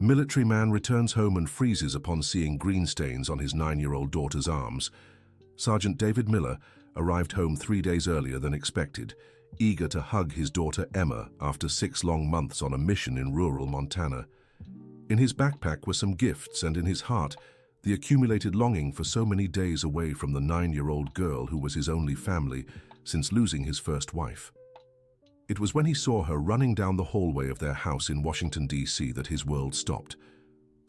Military man returns home and freezes upon seeing green stains on his 9-year-old daughter's arms. Sergeant David Miller arrived home 3 days earlier than expected, eager to hug his daughter Emma after 6 long months on a mission in rural Montana. In his backpack were some gifts, and in his heart, the accumulated longing for so many days away from the 9-year-old girl who was his only family since losing his first wife. It was when he saw her running down the hallway of their house in Washington, D.C. that his world stopped.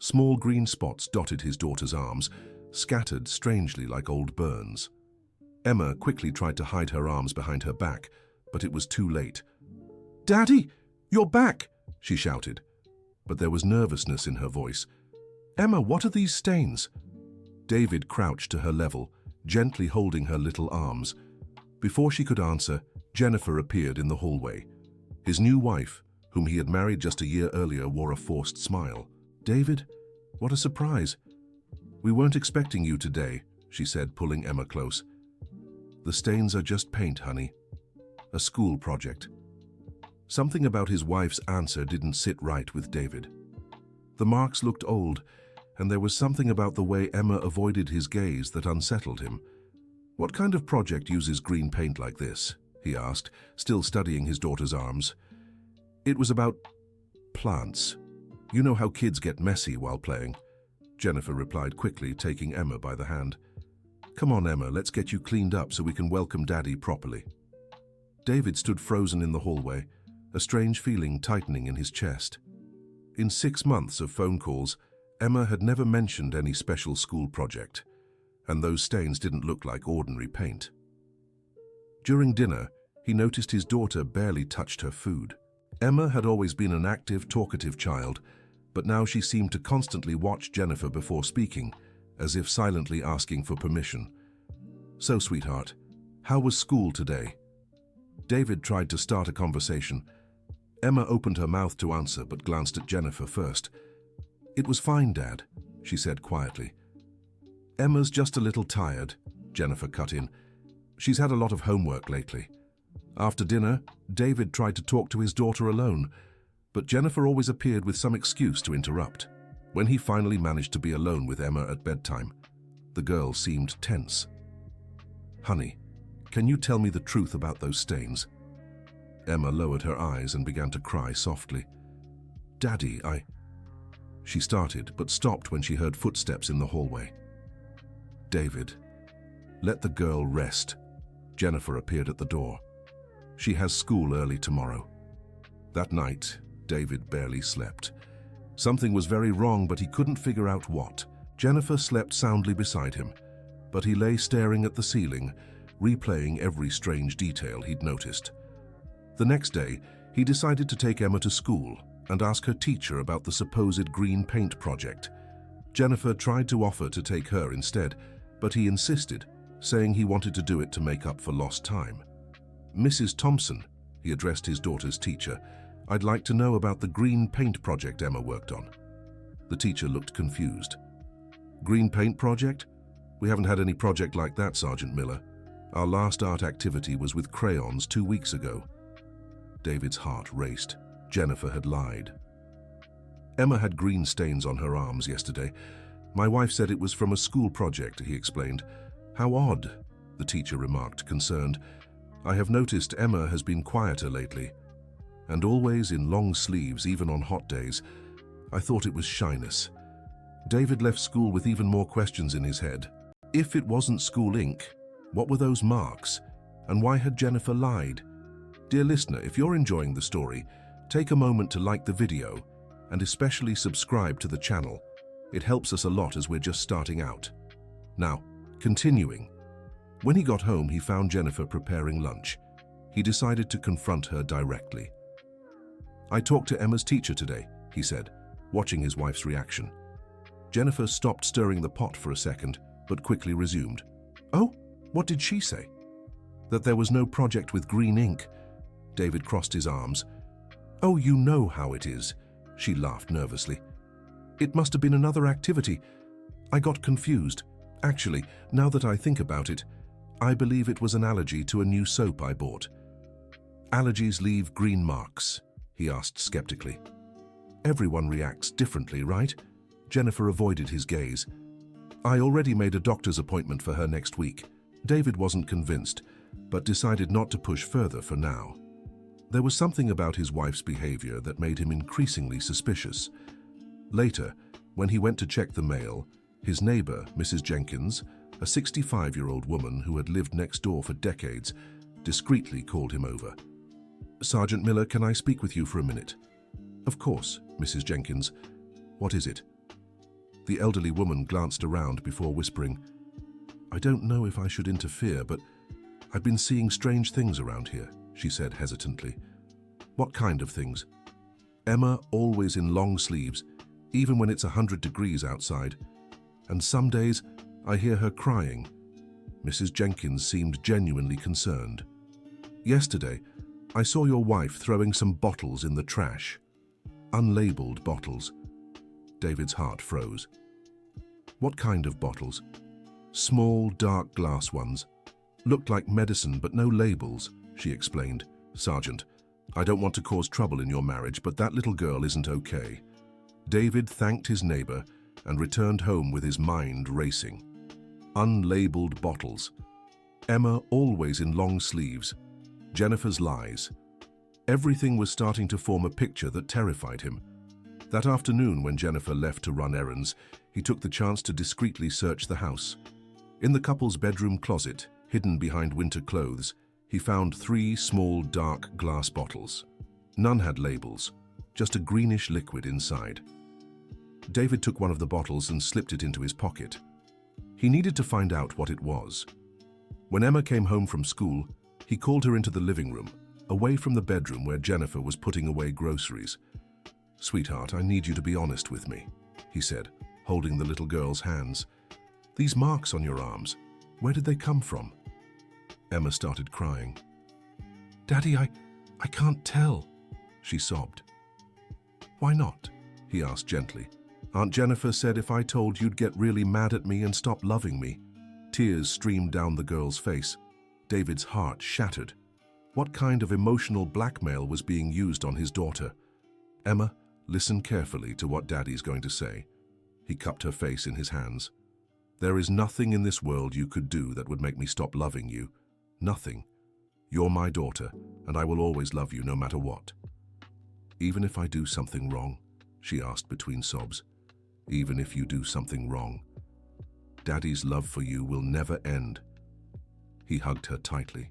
Small green spots dotted his daughter's arms, scattered strangely like old burns. Emma quickly tried to hide her arms behind her back, but it was too late. "Daddy, you're back!" she shouted, but there was nervousness in her voice. "Emma, what are these stains?" David crouched to her level, gently holding her little arms. Before she could answer, Jennifer appeared in the hallway. His new wife, whom he had married just a year earlier, wore a forced smile. "David, what a surprise. We weren't expecting you today," she said, pulling Emma close. "The stains are just paint, honey. A school project." Something about his wife's answer didn't sit right with David. The marks looked old, and there was something about the way Emma avoided his gaze that unsettled him. "What kind of project uses green paint like this?" he asked, still studying his daughter's arms. "It was about plants. You know how kids get messy while playing," Jennifer replied quickly, taking Emma by the hand. "Come on, Emma, let's get you cleaned up so we can welcome Daddy properly." David stood frozen in the hallway, a strange feeling tightening in his chest. In 6 months of phone calls, Emma had never mentioned any special school project, and those stains didn't look like ordinary paint. During dinner, he noticed his daughter barely touched her food. Emma had always been an active, talkative child, but now she seemed to constantly watch Jennifer before speaking, as if silently asking for permission. "So, sweetheart, how was school today?" David tried to start a conversation. Emma opened her mouth to answer, but glanced at Jennifer first. "It was fine, Dad," she said quietly. "Emma's just a little tired," Jennifer cut in. "She's had a lot of homework lately." After dinner, David tried to talk to his daughter alone, but Jennifer always appeared with some excuse to interrupt. When he finally managed to be alone with Emma at bedtime, the girl seemed tense. "Honey, can you tell me the truth about those stains?" Emma lowered her eyes and began to cry softly. "Daddy, She started, but stopped when she heard footsteps in the hallway. "David, let the girl rest." Jennifer appeared at the door. "She has school early tomorrow." That night, David barely slept. Something was very wrong, but he couldn't figure out what. Jennifer slept soundly beside him, but he lay staring at the ceiling, replaying every strange detail he'd noticed. The next day, he decided to take Emma to school and ask her teacher about the supposed green paint project. Jennifer tried to offer to take her instead, but he insisted, saying he wanted to do it to make up for lost time. "Mrs. Thompson," he addressed his daughter's teacher, "I'd like to know about the green paint project Emma worked on." The teacher looked confused. "Green paint project? We haven't had any project like that, Sergeant Miller. Our last art activity was with crayons 2 weeks ago." David's heart raced. Jennifer had lied. "Emma had green stains on her arms yesterday. My wife said it was from a school project," he explained. "How odd," the teacher remarked, concerned. "I have noticed Emma has been quieter lately, and always in long sleeves, even on hot days. I thought it was shyness." David left school with even more questions in his head. If it wasn't school ink, what were those marks? And why had Jennifer lied? Dear listener, if you're enjoying the story, take a moment to like the video and especially subscribe to the channel. It helps us a lot as we're just starting out. Now, continuing. When he got home, he found Jennifer preparing lunch. He decided to confront her directly. "I talked to Emma's teacher today," he said, watching his wife's reaction. Jennifer stopped stirring the pot for a second, but quickly resumed. "Oh, what did she say?" "That there was no project with green ink." David crossed his arms. "Oh, you know how it is," she laughed nervously. "It must have been another activity. I got confused. Actually, now that I think about it, I believe it was an allergy to a new soap I bought." "Allergies leave green marks?" he asked skeptically. Everyone reacts differently, right? Jennifer avoided his gaze. I already made a doctor's appointment for her next week. David wasn't convinced, but decided not to push further for now. There was something about his wife's behavior that made him increasingly suspicious. Later, when he went to check the mail, his neighbor, Mrs. Jenkins, a 65-year-old woman who had lived next door for decades, discreetly called him over. "Sergeant Miller, can I speak with you for a minute?" "Of course, Mrs. Jenkins. What is it?" The elderly woman glanced around before whispering, "I don't know if I should interfere, but I've been seeing strange things around here," she said hesitantly. "What kind of things?" "Emma always in long sleeves, even when it's 100 degrees outside. And some days I hear her crying." Mrs. Jenkins seemed genuinely concerned. "Yesterday, I saw your wife throwing some bottles in the trash. Unlabeled bottles." David's heart froze. "What kind of bottles?" "Small, dark glass ones. Looked like medicine, but no labels," she explained. "Sergeant, I don't want to cause trouble in your marriage, but that little girl isn't okay." David thanked his neighbor and returned home with his mind racing. Unlabeled bottles. Emma always in long sleeves. Jennifer's lies. Everything was starting to form a picture that terrified him. That afternoon, when Jennifer left to run errands, he took the chance to discreetly search the house. In the couple's bedroom closet, hidden behind winter clothes, he found 3 small, dark glass bottles. None had labels, just a greenish liquid inside. David took one of the bottles and slipped it into his pocket. He needed to find out what it was. When Emma came home from school, he called her into the living room, away from the bedroom where Jennifer was putting away groceries. "Sweetheart, I need you to be honest with me," he said, holding the little girl's hands. "These marks on your arms, where did they come from?" Emma started crying. "Daddy, I can't tell," she sobbed. "Why not?" he asked gently. "Aunt Jennifer said if I told you'd get really mad at me and stop loving me." Tears streamed down the girl's face. David's heart shattered. What kind of emotional blackmail was being used on his daughter? "Emma, listen carefully to what Daddy's going to say." He cupped her face in his hands. "There is nothing in this world you could do that would make me stop loving you. Nothing. You're my daughter, and I will always love you no matter what." "Even if I do something wrong?" she asked between sobs. "Even if you do something wrong. Daddy's love for you will never end." He hugged her tightly.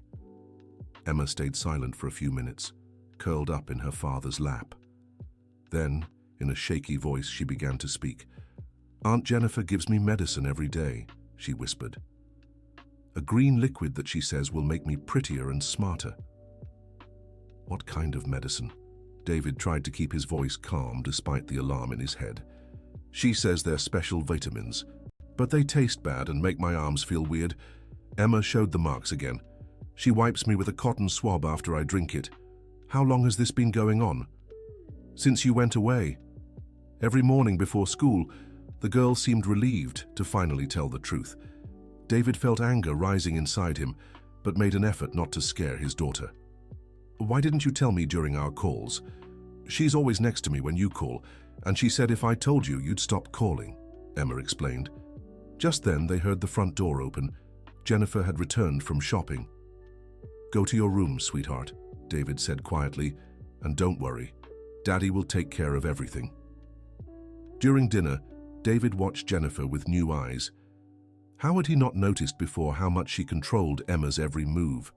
Emma stayed silent for a few minutes, curled up in her father's lap. Then, in a shaky voice, she began to speak. "Aunt Jennifer gives me medicine every day," she whispered. "A green liquid that she says will make me prettier and smarter." "What kind of medicine?" David tried to keep his voice calm despite the alarm in his head. "She says they're special vitamins, but they taste bad and make my arms feel weird." Emma showed the marks again. "She wipes me with a cotton swab after I drink it. How long has this been going on?" "Since you went away." Every morning before school, the girl seemed relieved to finally tell the truth. David felt anger rising inside him, but made an effort not to scare his daughter. "Why didn't you tell me during our calls? She's always next to me when you call, and she said if I told you, you'd stop calling," Emma explained. Just then, they heard the front door open. Jennifer had returned from shopping. "Go to your room, sweetheart," David said quietly, "and don't worry. Daddy will take care of everything." During dinner, David watched Jennifer with new eyes. How had he not noticed before how much she controlled Emma's every move?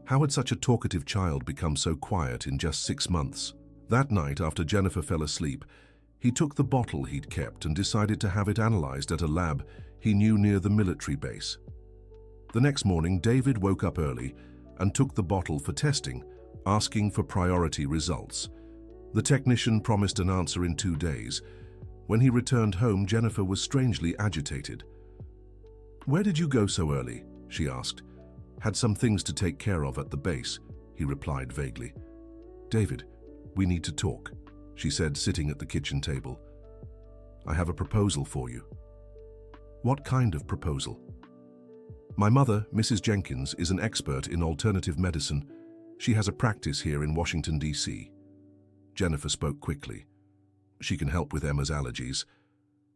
How had such a talkative child become so quiet in just 6 months? That night, after Jennifer fell asleep, he took the bottle he'd kept and decided to have it analyzed at a lab he knew near the military base. The next morning, David woke up early and took the bottle for testing, asking for priority results. The technician promised an answer in 2 days. When he returned home, Jennifer was strangely agitated. "Where did you go so early?" she asked. "Had some things to take care of at the base," he replied vaguely. "David, we need to talk," she said, sitting at the kitchen table. "I have a proposal for you." "What kind of proposal?" "My mother, Mrs. Jenkins, is an expert in alternative medicine. She has a practice here in Washington, D.C. Jennifer spoke quickly. She can help with Emma's allergies.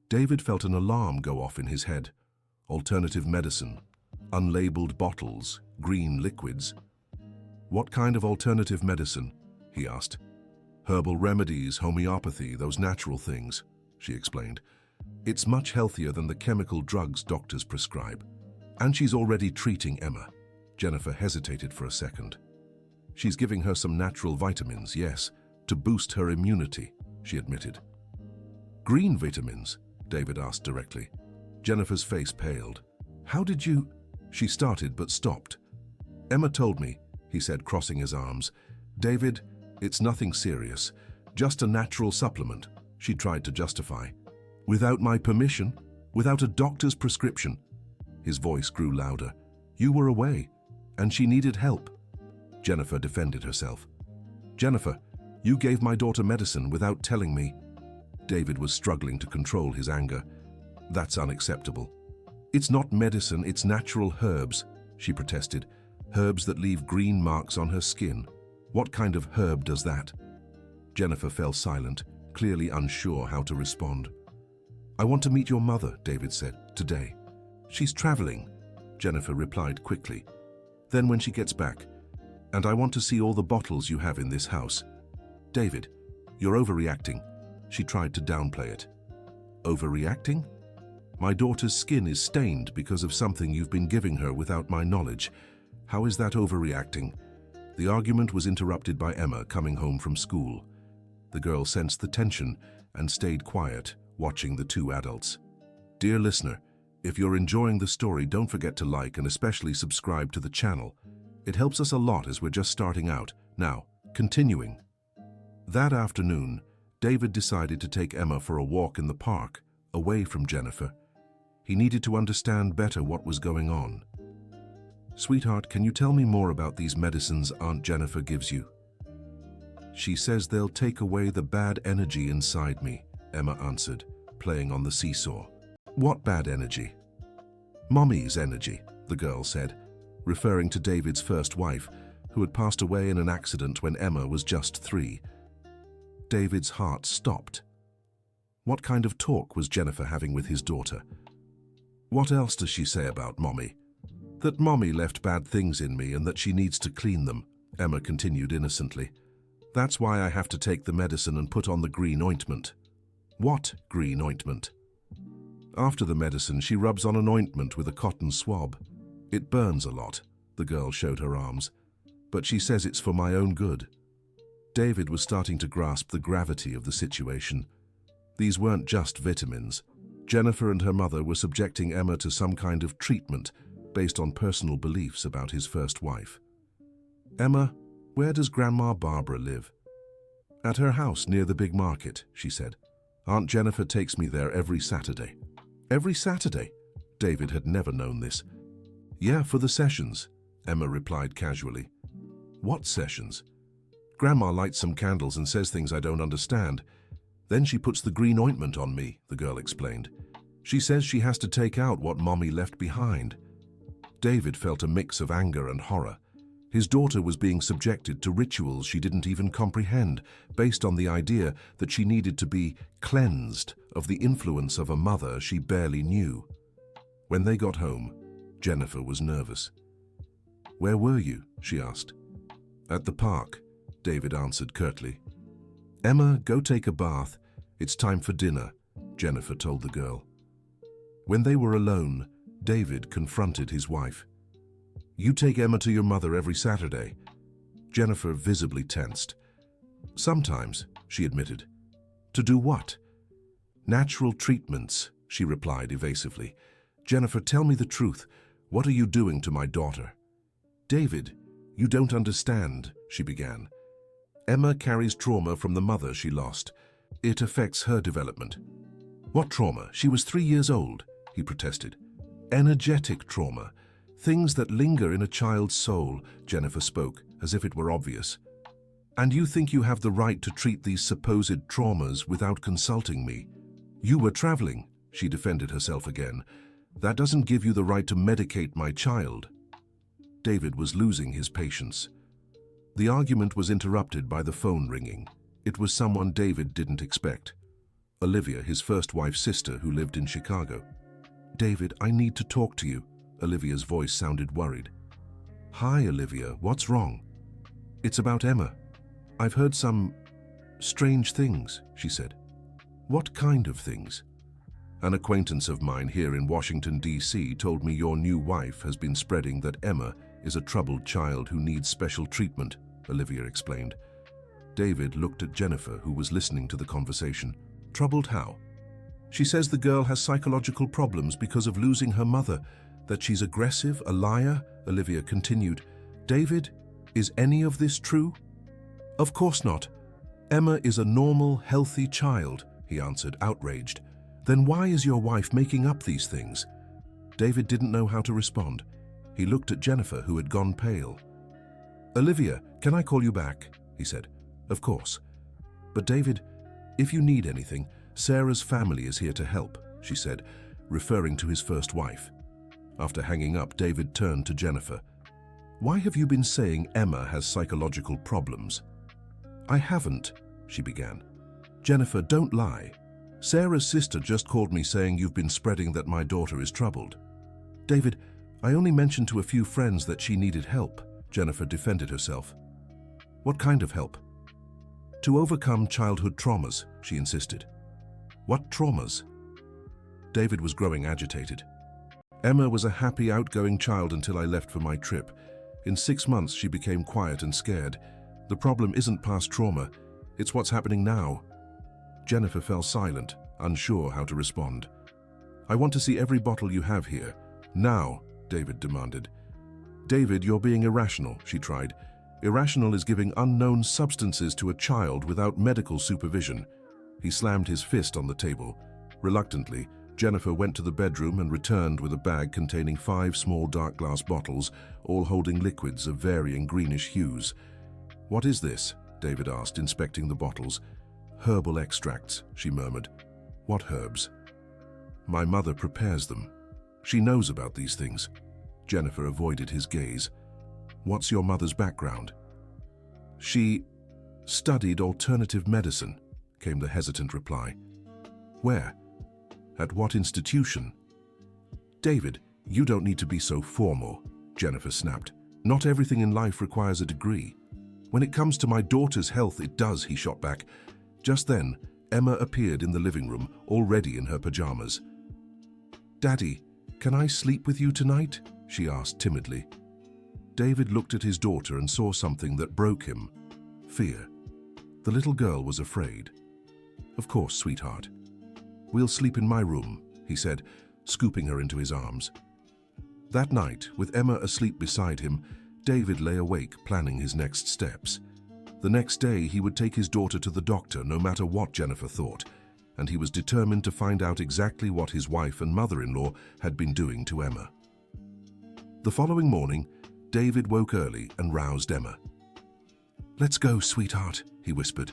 David felt an alarm go off in his head. Alternative medicine, unlabeled bottles, green liquids. What kind of alternative medicine? He asked. Herbal remedies, homeopathy, those natural things, she explained. It's much healthier than the chemical drugs doctors prescribe. And she's already treating Emma. Jennifer hesitated for a second. She's giving her some natural vitamins, yes, to boost her immunity, she admitted. Green vitamins? David asked directly. Jennifer's face paled. How did you... She started but stopped. Emma told me, he said, crossing his arms. David, it's nothing serious, just a natural supplement, she tried to justify. Without my permission, without a doctor's prescription. His voice grew louder. You were away, and she needed help. Jennifer defended herself. Jennifer, you gave my daughter medicine without telling me. David was struggling to control his anger. That's unacceptable. It's not medicine, it's natural herbs, she protested. Herbs that leave green marks on her skin. What kind of herb does that? Jennifer fell silent, clearly unsure how to respond. I want to meet your mother, David said, today. She's traveling, Jennifer replied quickly. Then when she gets back, and I want to see all the bottles you have in this house. David, you're overreacting. She tried to downplay it. Overreacting? My daughter's skin is stained because of something you've been giving her without my knowledge. How is that overreacting? The argument was interrupted by Emma coming home from school. The girl sensed the tension and stayed quiet, watching the two adults. Dear listener, if you're enjoying the story, don't forget to like and especially subscribe to the channel. It helps us a lot as we're just starting out. Now, continuing. That afternoon, David decided to take Emma for a walk in the park, away from Jennifer. He needed to understand better what was going on. Sweetheart, can you tell me more about these medicines Aunt Jennifer gives you? She says they'll take away the bad energy inside me, Emma answered, playing on the seesaw. What bad energy? Mommy's energy, the girl said, referring to David's first wife, who had passed away in an accident when Emma was just 3. David's heart stopped. What kind of talk was Jennifer having with his daughter? What else does she say about Mommy? That Mommy left bad things in me and that she needs to clean them, Emma continued innocently. That's why I have to take the medicine and put on the green ointment. What green ointment? After the medicine, she rubs on an ointment with a cotton swab. It burns a lot, the girl showed her arms, but she says it's for my own good. David was starting to grasp the gravity of the situation. These weren't just vitamins. Jennifer and her mother were subjecting Emma to some kind of treatment based on personal beliefs about his first wife. Emma, where does Grandma Barbara live? At her house near the big market, she said. Aunt Jennifer takes me there every Saturday. Every Saturday? David had never known this. Yeah, for the sessions, Emma replied casually. What sessions? Grandma lights some candles and says things I don't understand. Then she puts the green ointment on me, the girl explained. She says she has to take out what Mommy left behind. David felt a mix of anger and horror. His daughter was being subjected to rituals she didn't even comprehend, based on the idea that she needed to be cleansed of the influence of a mother she barely knew. When they got home, Jennifer was nervous. Where were you? She asked. At the park, David answered curtly. Emma, go take a bath. It's time for dinner, Jennifer told the girl. When they were alone, David confronted his wife. You take Emma to your mother every Saturday. Jennifer visibly tensed. Sometimes, she admitted. To do what? Natural treatments, she replied evasively. Jennifer, tell me the truth. What are you doing to my daughter? David, you don't understand, she began. Emma carries trauma from the mother she lost. It affects her development. What trauma? She was 3 years old, he protested. Energetic trauma. Things that linger in a child's soul, Jennifer spoke, as if it were obvious. And you think you have the right to treat these supposed traumas without consulting me? You were traveling, she defended herself again. That doesn't give you the right to medicate my child. David was losing his patience. The argument was interrupted by the phone ringing. It was someone David didn't expect. Olivia, his first wife's sister who lived in Chicago. "David, I need to talk to you." Olivia's voice sounded worried. "Hi, Olivia, what's wrong?" "It's about Emma. I've heard some strange things," she said. "What kind of things?" "An acquaintance of mine here in Washington, D.C. told me your new wife has been spreading that Emma is a troubled child who needs special treatment," Olivia explained. David looked at Jennifer, who was listening to the conversation. "Troubled how?" "She says the girl has psychological problems because of losing her mother, that she's aggressive, a liar," Olivia continued. "David, is any of this true?" "Of course not. Emma is a normal, healthy child," he answered, outraged. "Then why is your wife making up these things?" David didn't know how to respond. He looked at Jennifer, who had gone pale. "Olivia, can I call you back?" he said. "Of course. But David, if you need anything, Sarah's family is here to help," she said, referring to his first wife. After hanging up, David turned to Jennifer. "Why have you been saying Emma has psychological problems?" "I haven't," she began. "Jennifer, don't lie. Sarah's sister just called me saying you've been spreading that my daughter is troubled." "David, I only mentioned to a few friends that she needed help," Jennifer defended herself. "What kind of help?" "To overcome childhood traumas," she insisted. "What traumas?" David was growing agitated. "Emma was a happy, outgoing child until I left for my trip. In 6 months, she became quiet and scared. The problem isn't past trauma, it's what's happening now." Jennifer fell silent, unsure how to respond. "I want to see every bottle you have here. Now," David demanded. "David, you're being irrational," she tried. "Irrational is giving unknown substances to a child without medical supervision." He slammed his fist on the table. Reluctantly, Jennifer went to the bedroom and returned with a bag containing 5 small dark glass bottles, all holding liquids of varying greenish hues. "What is this?" David asked, inspecting the bottles. "Herbal extracts," she murmured. "What herbs?" "My mother prepares them. She knows about these things." Jennifer avoided his gaze. "What's your mother's background?" "She studied alternative medicine," came the hesitant reply. "Where? At what institution?" "David, you don't need to be so formal," Jennifer snapped. "Not everything in life requires a degree." "When it comes to my daughter's health, it does," he shot back. Just then, Emma appeared in the living room, already in her pajamas. "Daddy, can I sleep with you tonight?" she asked timidly. David looked at his daughter and saw something that broke him. Fear. The little girl was afraid. "Of course, sweetheart. We'll sleep in my room," he said, scooping her into his arms. That night, with Emma asleep beside him, David lay awake, planning his next steps. The next day, he would take his daughter to the doctor, no matter what Jennifer thought, and he was determined to find out exactly what his wife and mother-in-law had been doing to Emma. The following morning, David woke early and roused Emma. "Let's go, sweetheart," he whispered.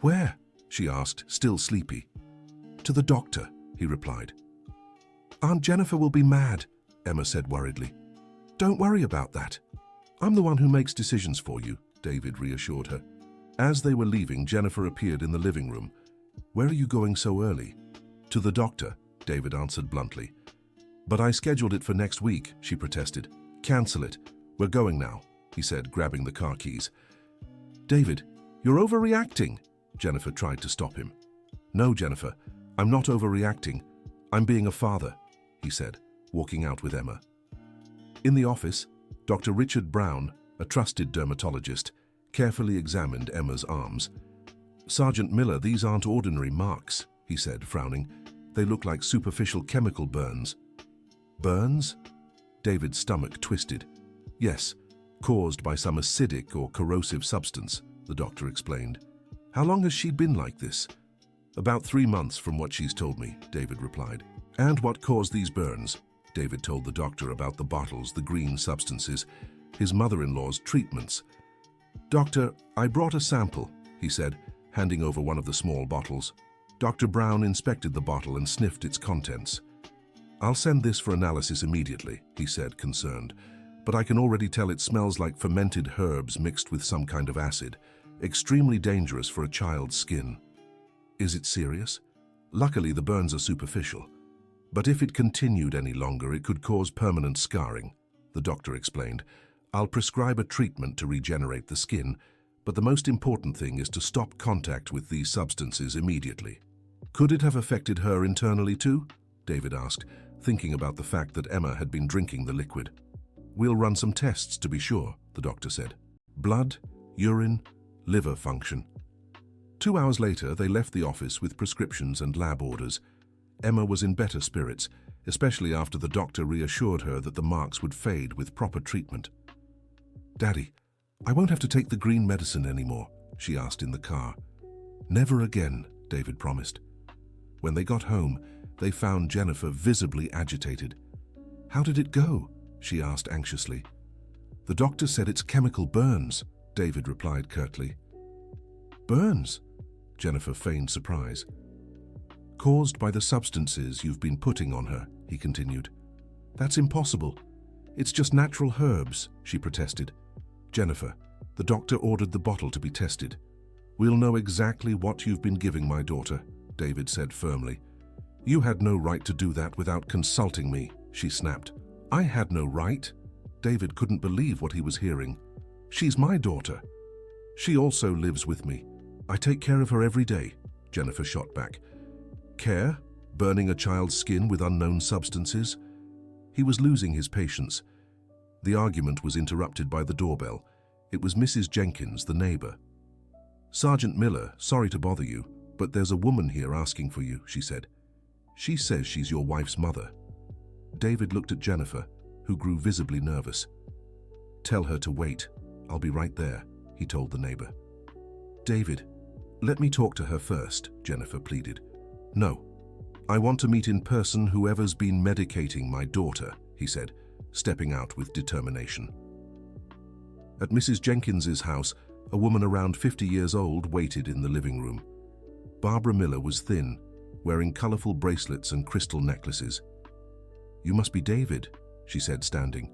"Where?" she asked, still sleepy. "To the doctor," he replied. "Aunt Jennifer will be mad," Emma said worriedly. "Don't worry about that. I'm the one who makes decisions for you," David reassured her. As they were leaving, Jennifer appeared in the living room. "Where are you going so early?" "To the doctor," David answered bluntly. "But I scheduled it for next week," she protested. "Cancel it. We're going now," he said, grabbing the car keys. "David, you're overreacting," Jennifer tried to stop him. "No, Jennifer, I'm not overreacting. I'm being a father," he said, walking out with Emma. In the office, Dr. Richard Brown, a trusted dermatologist, carefully examined Emma's arms. "Sergeant Miller, these aren't ordinary marks," he said, frowning. "They look like superficial chemical burns." "Burns?" David's stomach twisted. "Yes, caused by some acidic or corrosive substance," the doctor explained. "How long has she been like this?" "About 3 months from what she's told me," David replied. "And what caused these burns?" David told the doctor about the bottles, the green substances, his mother-in-law's treatments. "Doctor, I brought a sample," he said, handing over one of the small bottles. Dr. Brown inspected the bottle and sniffed its contents. "I'll send this for analysis immediately," he said, concerned. "But I can already tell it smells like fermented herbs mixed with some kind of acid, extremely dangerous for a child's skin." Is it serious? Luckily, the burns are superficial. But if it continued any longer, it could cause permanent scarring, the doctor explained. I'll prescribe a treatment to regenerate the skin, but the most important thing is to stop contact with these substances immediately. Could it have affected her internally too? David asked, thinking about the fact that Emma had been drinking the liquid. We'll run some tests to be sure, the doctor said. Blood, urine, liver function. 2 hours later, they left the office with prescriptions and lab orders. Emma was in better spirits, especially after the doctor reassured her that the marks would fade with proper treatment. Daddy, I won't have to take the green medicine anymore, she asked in the car. Never again, David promised. When they got home, they found Jennifer visibly agitated. How did it go? She asked anxiously. The doctor said it's chemical burns, David replied curtly. Burns? Jennifer feigned surprise. Caused by the substances you've been putting on her, he continued. That's impossible. It's just natural herbs, she protested. Jennifer, the doctor ordered the bottle to be tested. We'll know exactly what you've been giving my daughter, David said firmly. You had no right to do that without consulting me, she snapped. I had no right? David couldn't believe what he was hearing. She's my daughter. She also lives with me. I take care of her every day, Jennifer shot back. Care? Burning a child's skin with unknown substances? He was losing his patience. The argument was interrupted by the doorbell. It was Mrs. Jenkins, the neighbor. Sergeant Miller, sorry to bother you, but there's a woman here asking for you, she said. She says she's your wife's mother. David looked at Jennifer, who grew visibly nervous. Tell her to wait. I'll be right there, he told the neighbor. David, let me talk to her first, Jennifer pleaded. No. I want to meet in person whoever's been medicating my daughter, he said, stepping out with determination. At Mrs. Jenkins's house, a woman around 50 years old waited in the living room. Barbara Miller was thin, wearing colorful bracelets and crystal necklaces. You must be David, she said, standing.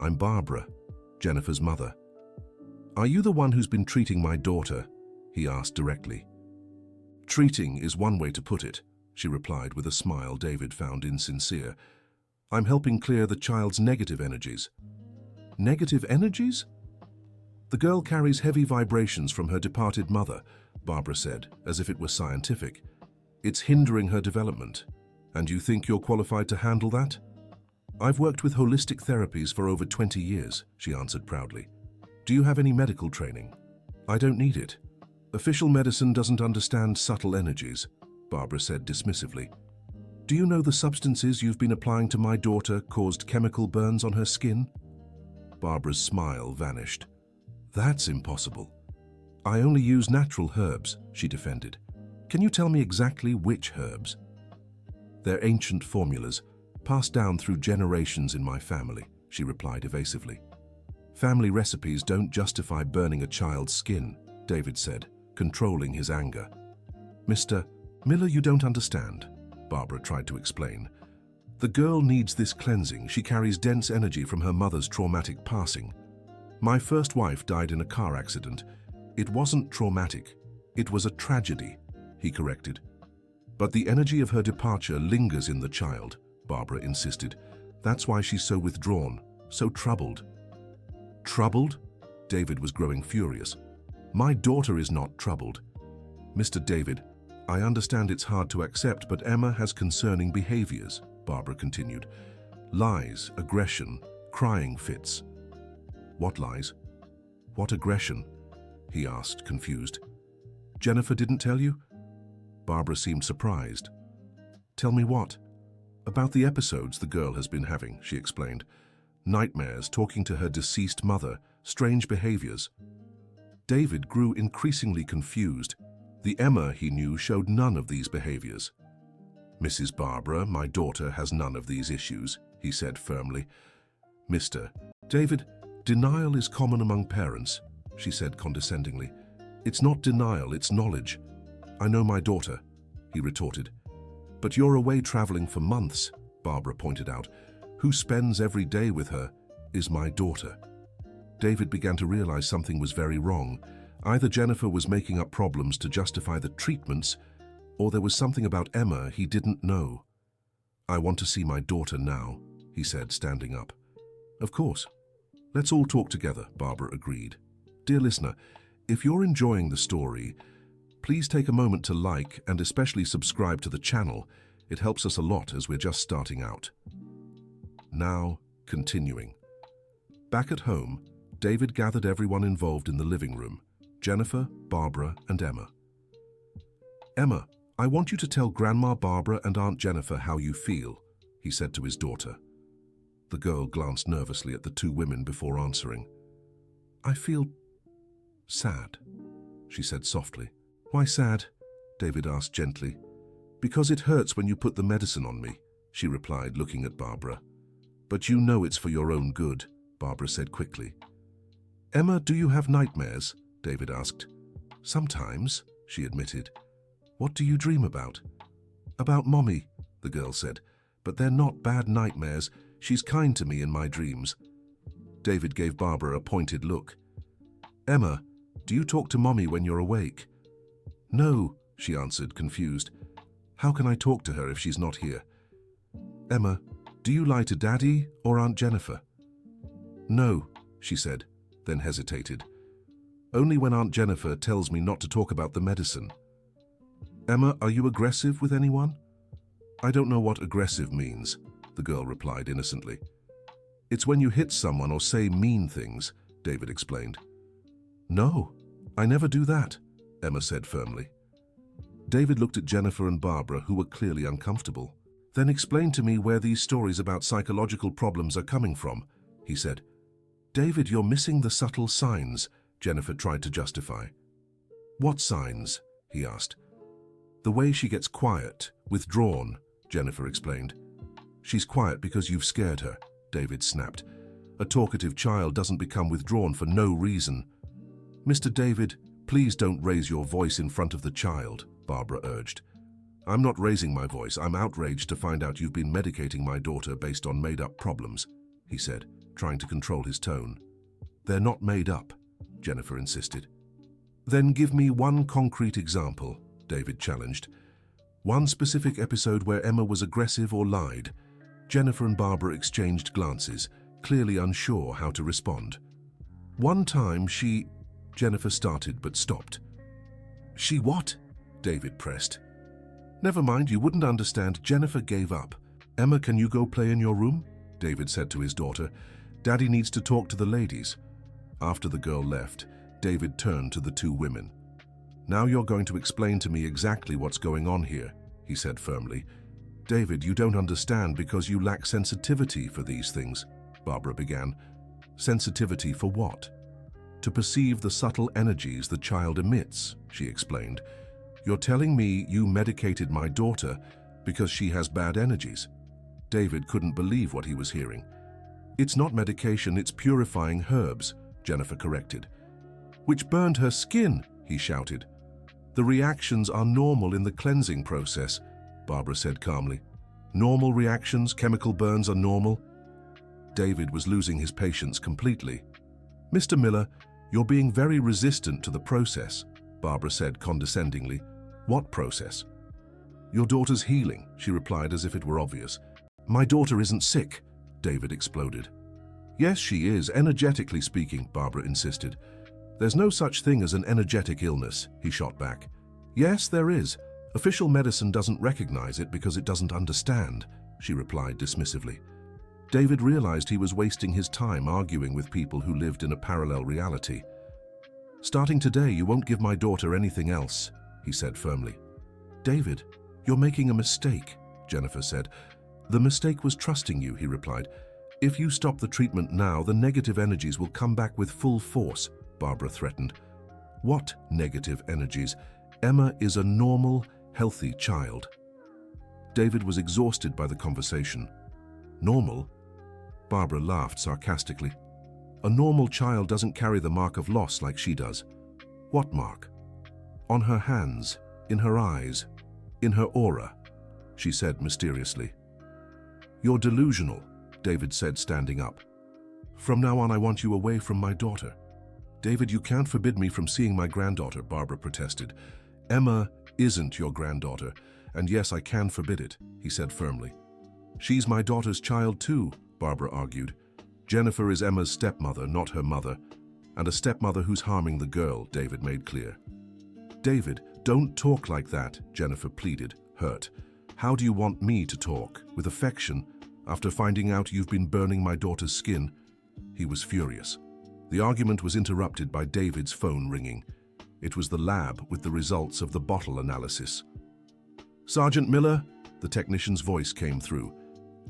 I'm Barbara, Jennifer's mother. Are you the one who's been treating my daughter? He asked directly. Treating is one way to put it, she replied with a smile David found insincere. I'm helping clear the child's negative energies. Negative energies? The girl carries heavy vibrations from her departed mother, Barbara said, as if it were scientific. It's hindering her development. And you think you're qualified to handle that? I've worked with holistic therapies for over 20 years, she answered proudly. Do you have any medical training? I don't need it. Official medicine doesn't understand subtle energies, Barbara said dismissively. Do you know the substances you've been applying to my daughter caused chemical burns on her skin? Barbara's smile vanished. That's impossible. I only use natural herbs, she defended. Can you tell me exactly which herbs? They're ancient formulas, passed down through generations in my family, she replied evasively. Family recipes don't justify burning a child's skin, David said, controlling his anger. Mr. Miller, you don't understand, Barbara tried to explain. The girl needs this cleansing. She carries dense energy from her mother's traumatic passing. My first wife died in a car accident. It wasn't traumatic. It was a tragedy, he corrected. But the energy of her departure lingers in the child, Barbara insisted. That's why she's so withdrawn, so troubled. Troubled? David was growing furious. My daughter is not troubled. Mr. David, I understand it's hard to accept, but Emma has concerning behaviors, Barbara continued. Lies, aggression, crying fits. What lies? What aggression? He asked, confused. Jennifer didn't tell you? Barbara seemed surprised. Tell me what? About the episodes the girl has been having, she explained. Nightmares, talking to her deceased mother, strange behaviors. David grew increasingly confused. The Emma he knew showed none of these behaviors. Mrs. Barbara, my daughter, has none of these issues, he said firmly. Mr. David, denial is common among parents, she said condescendingly. It's not denial, it's knowledge. I know my daughter, he retorted. But you're away traveling for months, Barbara pointed out. Who spends every day with her is my daughter. David began to realize something was very wrong. Either Jennifer was making up problems to justify the treatments, Or there was something about Emma he didn't know. "I want to see my daughter now," he said, standing up. "Of course. Let's all talk together," Barbara agreed. Dear listener, if you're enjoying the story, please take a moment to like and especially subscribe to the channel. It helps us a lot as we're just starting out. Now, continuing. Back at home, David gathered everyone involved in the living room: Jennifer, Barbara, and Emma. "Emma, I want you to tell Grandma Barbara and Aunt Jennifer how you feel," he said to his daughter. The girl glanced nervously at the two women before answering. "I feel sad," she said softly. "Why sad?" David asked gently. "Because it hurts when you put the medicine on me," she replied, looking at Barbara. "But you know it's for your own good," Barbara said quickly. "Emma, do you have nightmares?" David asked. "Sometimes," she admitted. "What do you dream about?" "About Mommy," the girl said. "But they're not bad nightmares. She's kind to me in my dreams." David gave Barbara a pointed look. "Emma, do you talk to Mommy when you're awake?" "No," she answered, confused. "How can I talk to her if she's not here?" "Emma, do you lie to Daddy or Aunt Jennifer?" "No," she said, then hesitated. "Only when Aunt Jennifer tells me not to talk about the medicine." "Emma, are you aggressive with anyone?" "I don't know what aggressive means," the girl replied innocently. "It's when you hit someone or say mean things," David explained. "No, I never do that," Emma said firmly. David looked at Jennifer and Barbara, who were clearly uncomfortable. "Then explain to me where these stories about psychological problems are coming from," he said. "David, you're missing the subtle signs," Jennifer tried to justify. "What signs?" he asked. "The way she gets quiet, withdrawn," Jennifer explained. "She's quiet because you've scared her," David snapped. "A talkative child doesn't become withdrawn for no reason." "Mr. David, please don't raise your voice in front of the child," Barbara urged. "I'm not raising my voice. I'm outraged to find out you've been medicating my daughter based on made-up problems," he said, trying to control his tone. "They're not made up," Jennifer insisted. "Then give me one concrete example," David challenged. "One specific episode where Emma was aggressive or lied." Jennifer and Barbara exchanged glances, clearly unsure how to respond. "One time she..." Jennifer started but stopped. "She what?" David pressed. "Never mind, you wouldn't understand." Jennifer gave up. "Emma, can you go play in your room?" David said to his daughter. "Daddy needs to talk to the ladies." After the girl left, David turned to the two women. "Now you're going to explain to me exactly what's going on here," he said firmly. "David, you don't understand because you lack sensitivity for these things," Barbara began. "Sensitivity for what?" "To perceive the subtle energies the child emits," she explained. "You're telling me you medicated my daughter because she has bad energies?" David couldn't believe what he was hearing. "It's not medication, it's purifying herbs," Jennifer corrected. "Which burned her skin," he shouted. "The reactions are normal in the cleansing process," Barbara said calmly. "Normal reactions, chemical burns are normal." David was losing his patience completely. "Mr. Miller, you're being very resistant to the process," Barbara said condescendingly. "What process?" "Your daughter's healing," she replied as if it were obvious. "My daughter isn't sick," David exploded. "Yes, she is, energetically speaking," Barbara insisted. "There's no such thing as an energetic illness," he shot back. "Yes, there is. Official medicine doesn't recognize it because it doesn't understand," she replied dismissively. David realized he was wasting his time arguing with people who lived in a parallel reality. "Starting today, you won't give my daughter anything else," he said firmly. "David, you're making a mistake," Jennifer said. "The mistake was trusting you," he replied. "If you stop the treatment now, the negative energies will come back with full force," Barbara threatened. "What negative energies? Emma is a normal, healthy child." David was exhausted by the conversation. "Normal?" Barbara laughed sarcastically. "A normal child doesn't carry the mark of loss like she does." "What mark?" "On her hands, in her eyes, in her aura," she said mysteriously. "You're delusional," David said, standing up. "From now on, I want you away from my daughter." "David, you can't forbid me from seeing my granddaughter," Barbara protested. "Emma isn't your granddaughter, and yes, I can forbid it, he said firmly. She's my daughter's child too, Barbara argued. Jennifer is Emma's stepmother, not her mother, and a stepmother who's harming the girl, David made clear. David, don't talk like that, Jennifer pleaded, hurt. How do you want me to talk? With affection, after finding out you've been burning my daughter's skin? He was furious. The argument was interrupted by David's phone ringing. It was the lab with the results of the bottle analysis. Sergeant Miller, the technician's voice came through.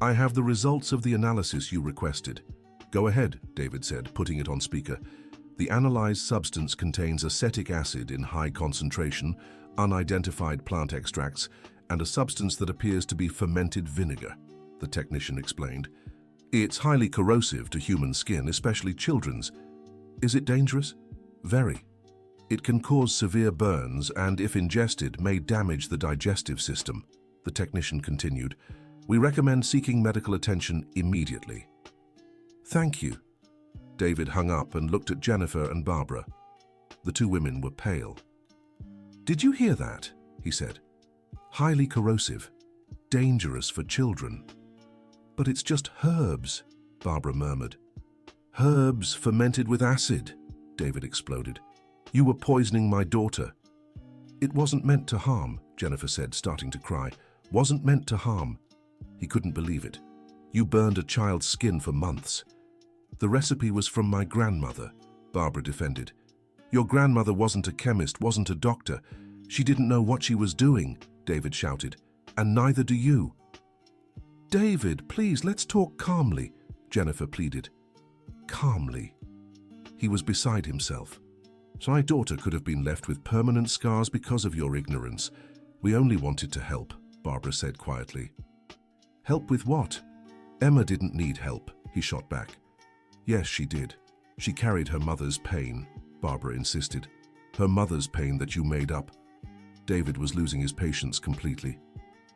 I have the results of the analysis you requested. Go ahead, David said, putting it on speaker. The analyzed substance contains acetic acid in high concentration, unidentified plant extracts, and a substance that appears to be fermented vinegar, the technician explained. It's highly corrosive to human skin, especially children's. Is it dangerous? Very. It can cause severe burns and, if ingested, may damage the digestive system, the technician continued. We recommend seeking medical attention immediately. Thank you. David hung up and looked at Jennifer and Barbara. The two women were pale. Did you hear that? He said. Highly corrosive. Dangerous for children. But it's just herbs, Barbara murmured. Herbs fermented with acid, David exploded. You were poisoning my daughter. It wasn't meant to harm, Jennifer said, starting to cry. Wasn't meant to harm. He couldn't believe it. You burned a child's skin for months. The recipe was from my grandmother, Barbara defended. Your grandmother wasn't a chemist, wasn't a doctor. She didn't know what she was doing, David shouted. And neither do you. David, please, let's talk calmly, Jennifer pleaded. Calmly. He was beside himself. So my daughter could have been left with permanent scars because of your ignorance. We only wanted to help, Barbara said quietly. Help with what? Emma didn't need help, he shot back. Yes, she did. She carried her mother's pain, Barbara insisted. Her mother's pain that you made up. David was losing his patience completely.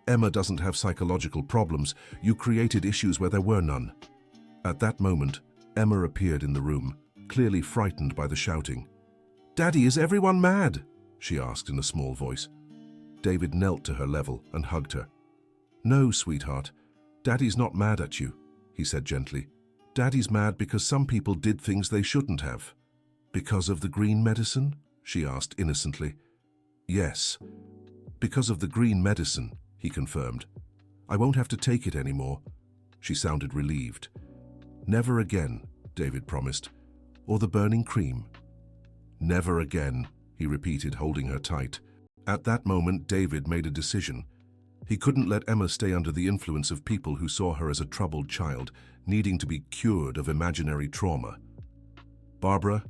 Emma doesn't have psychological problems. You created issues where there were none. At that moment, Emma appeared in the room, clearly frightened by the shouting. Daddy, is everyone mad? She asked in a small voice. David knelt to her level and hugged her. No, sweetheart. Daddy's not mad at you, he said gently. Daddy's mad because some people did things they shouldn't have. Because of the green medicine? She asked innocently. Yes, because of the green medicine, he confirmed. I won't have to take it anymore. She sounded relieved. Never again, David promised. Or the burning cream. Never again, he repeated, holding her tight. At that moment, David made a decision. He couldn't let Emma stay under the influence of people who saw her as a troubled child, needing to be cured of imaginary trauma. Barbara,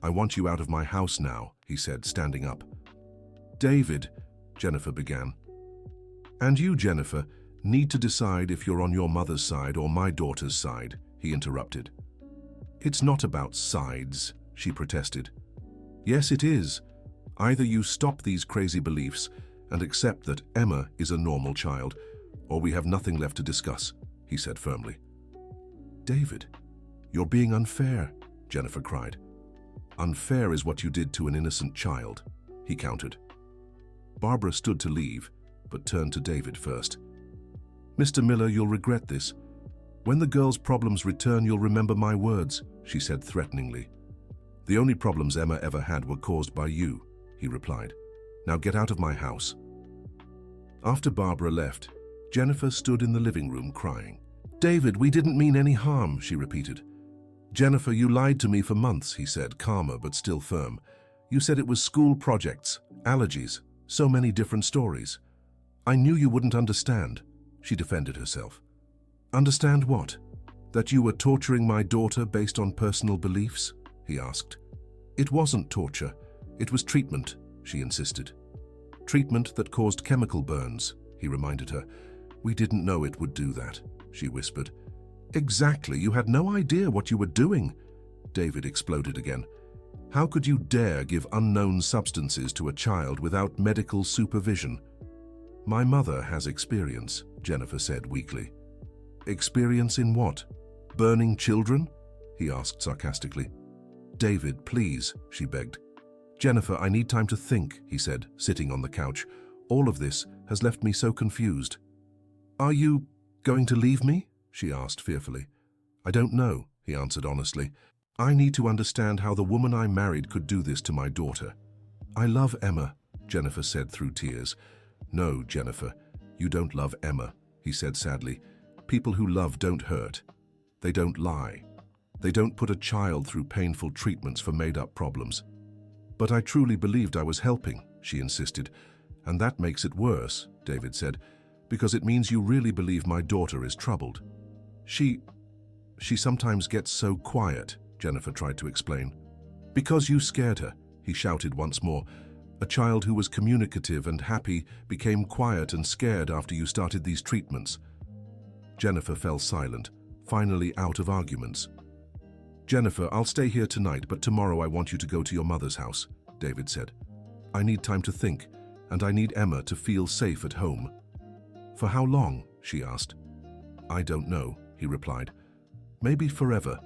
I want you out of my house now, he said, standing up. David, Jennifer began. And you, Jennifer, need to decide if you're on your mother's side or my daughter's side, he interrupted. It's not about sides, she protested. Yes, it is. Either you stop these crazy beliefs and accept that Emma is a normal child, or we have nothing left to discuss, he said firmly. David, you're being unfair, Jennifer cried. Unfair is what you did to an innocent child, he countered. Barbara stood to leave, but turned to David first. Mr. Miller, you'll regret this. When the girl's problems return, you'll remember my words, she said threateningly. The only problems Emma ever had were caused by you, he replied. Now get out of my house. After Barbara left, Jennifer stood in the living room crying. David, we didn't mean any harm, she repeated. Jennifer, you lied to me for months, he said, calmer but still firm. You said it was school projects, allergies, so many different stories. I knew you wouldn't understand, she defended herself. Understand what? That you were torturing my daughter based on personal beliefs? He asked. It wasn't torture. It was treatment, she insisted. Treatment that caused chemical burns, he reminded her. We didn't know it would do that, she whispered. Exactly, you had no idea what you were doing, David exploded again. How could you dare give unknown substances to a child without medical supervision? My mother has experience, Jennifer said weakly. Experience in what? Burning children? He asked sarcastically. David, please, she begged. Jennifer, I need time to think, he said, sitting on the couch. All of this has left me so confused. Are you going to leave me? She asked fearfully. I don't know, he answered honestly. I need to understand how the woman I married could do this to my daughter. I love Emma, Jennifer said through tears. No, Jennifer, you don't love Emma, he said sadly. People who love don't hurt. They don't lie. They don't put a child through painful treatments for made-up problems. But I truly believed I was helping, she insisted. And that makes it worse, David said, because it means you really believe my daughter is troubled. She sometimes gets so quiet, Jennifer tried to explain. Because you scared her, he shouted once more. A child who was communicative and happy became quiet and scared after you started these treatments. Jennifer fell silent, finally out of arguments. Jennifer, I'll stay here tonight, but tomorrow I want you to go to your mother's house, David said. I need time to think, and I need Emma to feel safe at home. For how long? She asked. I don't know, he replied. Maybe forever.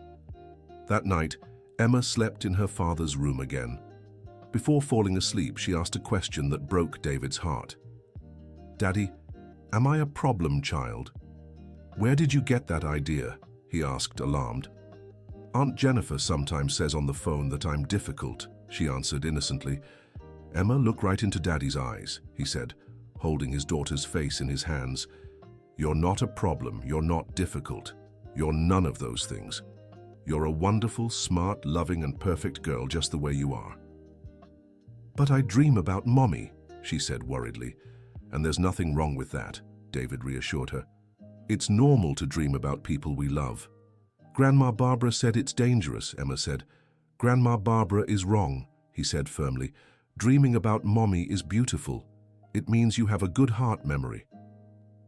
That night, Emma slept in her father's room again. Before falling asleep, she asked a question that broke David's heart. Daddy, am I a problem child? Where did you get that idea? He asked, alarmed. Aunt Jennifer sometimes says on the phone that I'm difficult, she answered innocently. Emma, look right into Daddy's eyes, he said, holding his daughter's face in his hands. You're not a problem, you're not difficult. You're none of those things. You're a wonderful, smart, loving, and perfect girl just the way you are. But I dream about Mommy, she said worriedly. And there's nothing wrong with that, David reassured her. It's normal to dream about people we love. Grandma Barbara said it's dangerous, Emma said. Grandma Barbara is wrong, he said firmly. Dreaming about Mommy is beautiful. It means you have a good heart memory.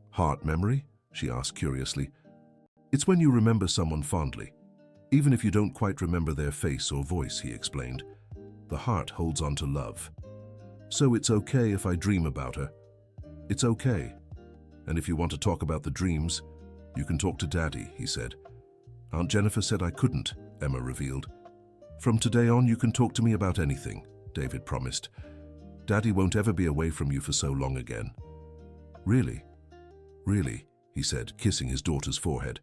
Heart memory? She asked curiously. It's when you remember someone fondly. Even if you don't quite remember their face or voice, he explained. The heart holds on to love. So it's okay if I dream about her. It's okay. And if you want to talk about the dreams, you can talk to Daddy, he said. Aunt Jennifer said I couldn't, Emma revealed. From today on, you can talk to me about anything, David promised. Daddy won't ever be away from you for so long again. Really? Really, he said, kissing his daughter's forehead.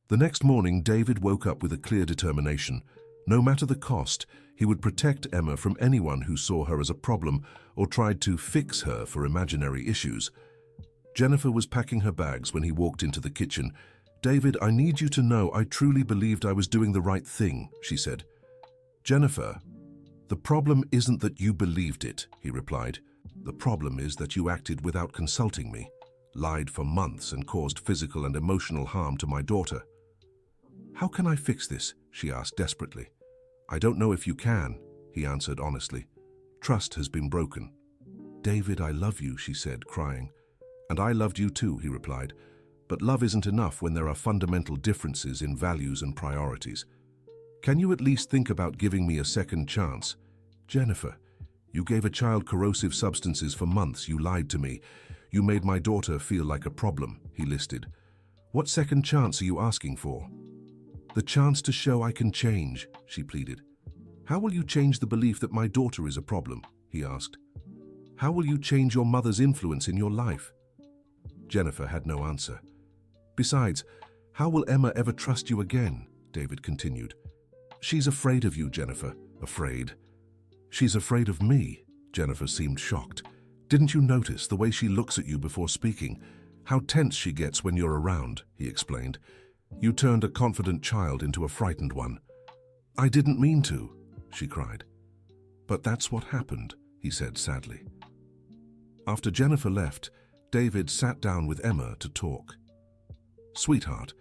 The next morning, David woke up with a clear determination. No matter the cost, he would protect Emma from anyone who saw her as a problem or tried to fix her for imaginary issues. Jennifer was packing her bags when he walked into the kitchen. David, I need you to know I truly believed I was doing the right thing, she said. Jennifer, the problem isn't that you believed it, he replied. The problem is that you acted without consulting me, lied for months and caused physical and emotional harm to my daughter. How can I fix this? She asked desperately. I don't know if you can, he answered honestly. Trust has been broken. David, I love you, she said, crying. And I loved you too, he replied. But love isn't enough when there are fundamental differences in values and priorities. Can you at least think about giving me a second chance? Jennifer, you gave a child corrosive substances for months. You lied to me. You made my daughter feel like a problem, he listed. What second chance are you asking for? The chance to show I can change, she pleaded. How will you change the belief that my daughter is a problem? He asked. How will you change your mother's influence in your life? Jennifer had no answer. Besides, how will Emma ever trust you again? David continued. She's afraid of you, Jennifer. Afraid. She's afraid of me. Jennifer seemed shocked. Didn't you notice the way she looks at you before speaking? How tense she gets when you're around, he explained. You turned a confident child into a frightened one. I didn't mean to, she cried. But that's what happened, he said sadly. After Jennifer left, David sat down with Emma to talk. Sweetheart,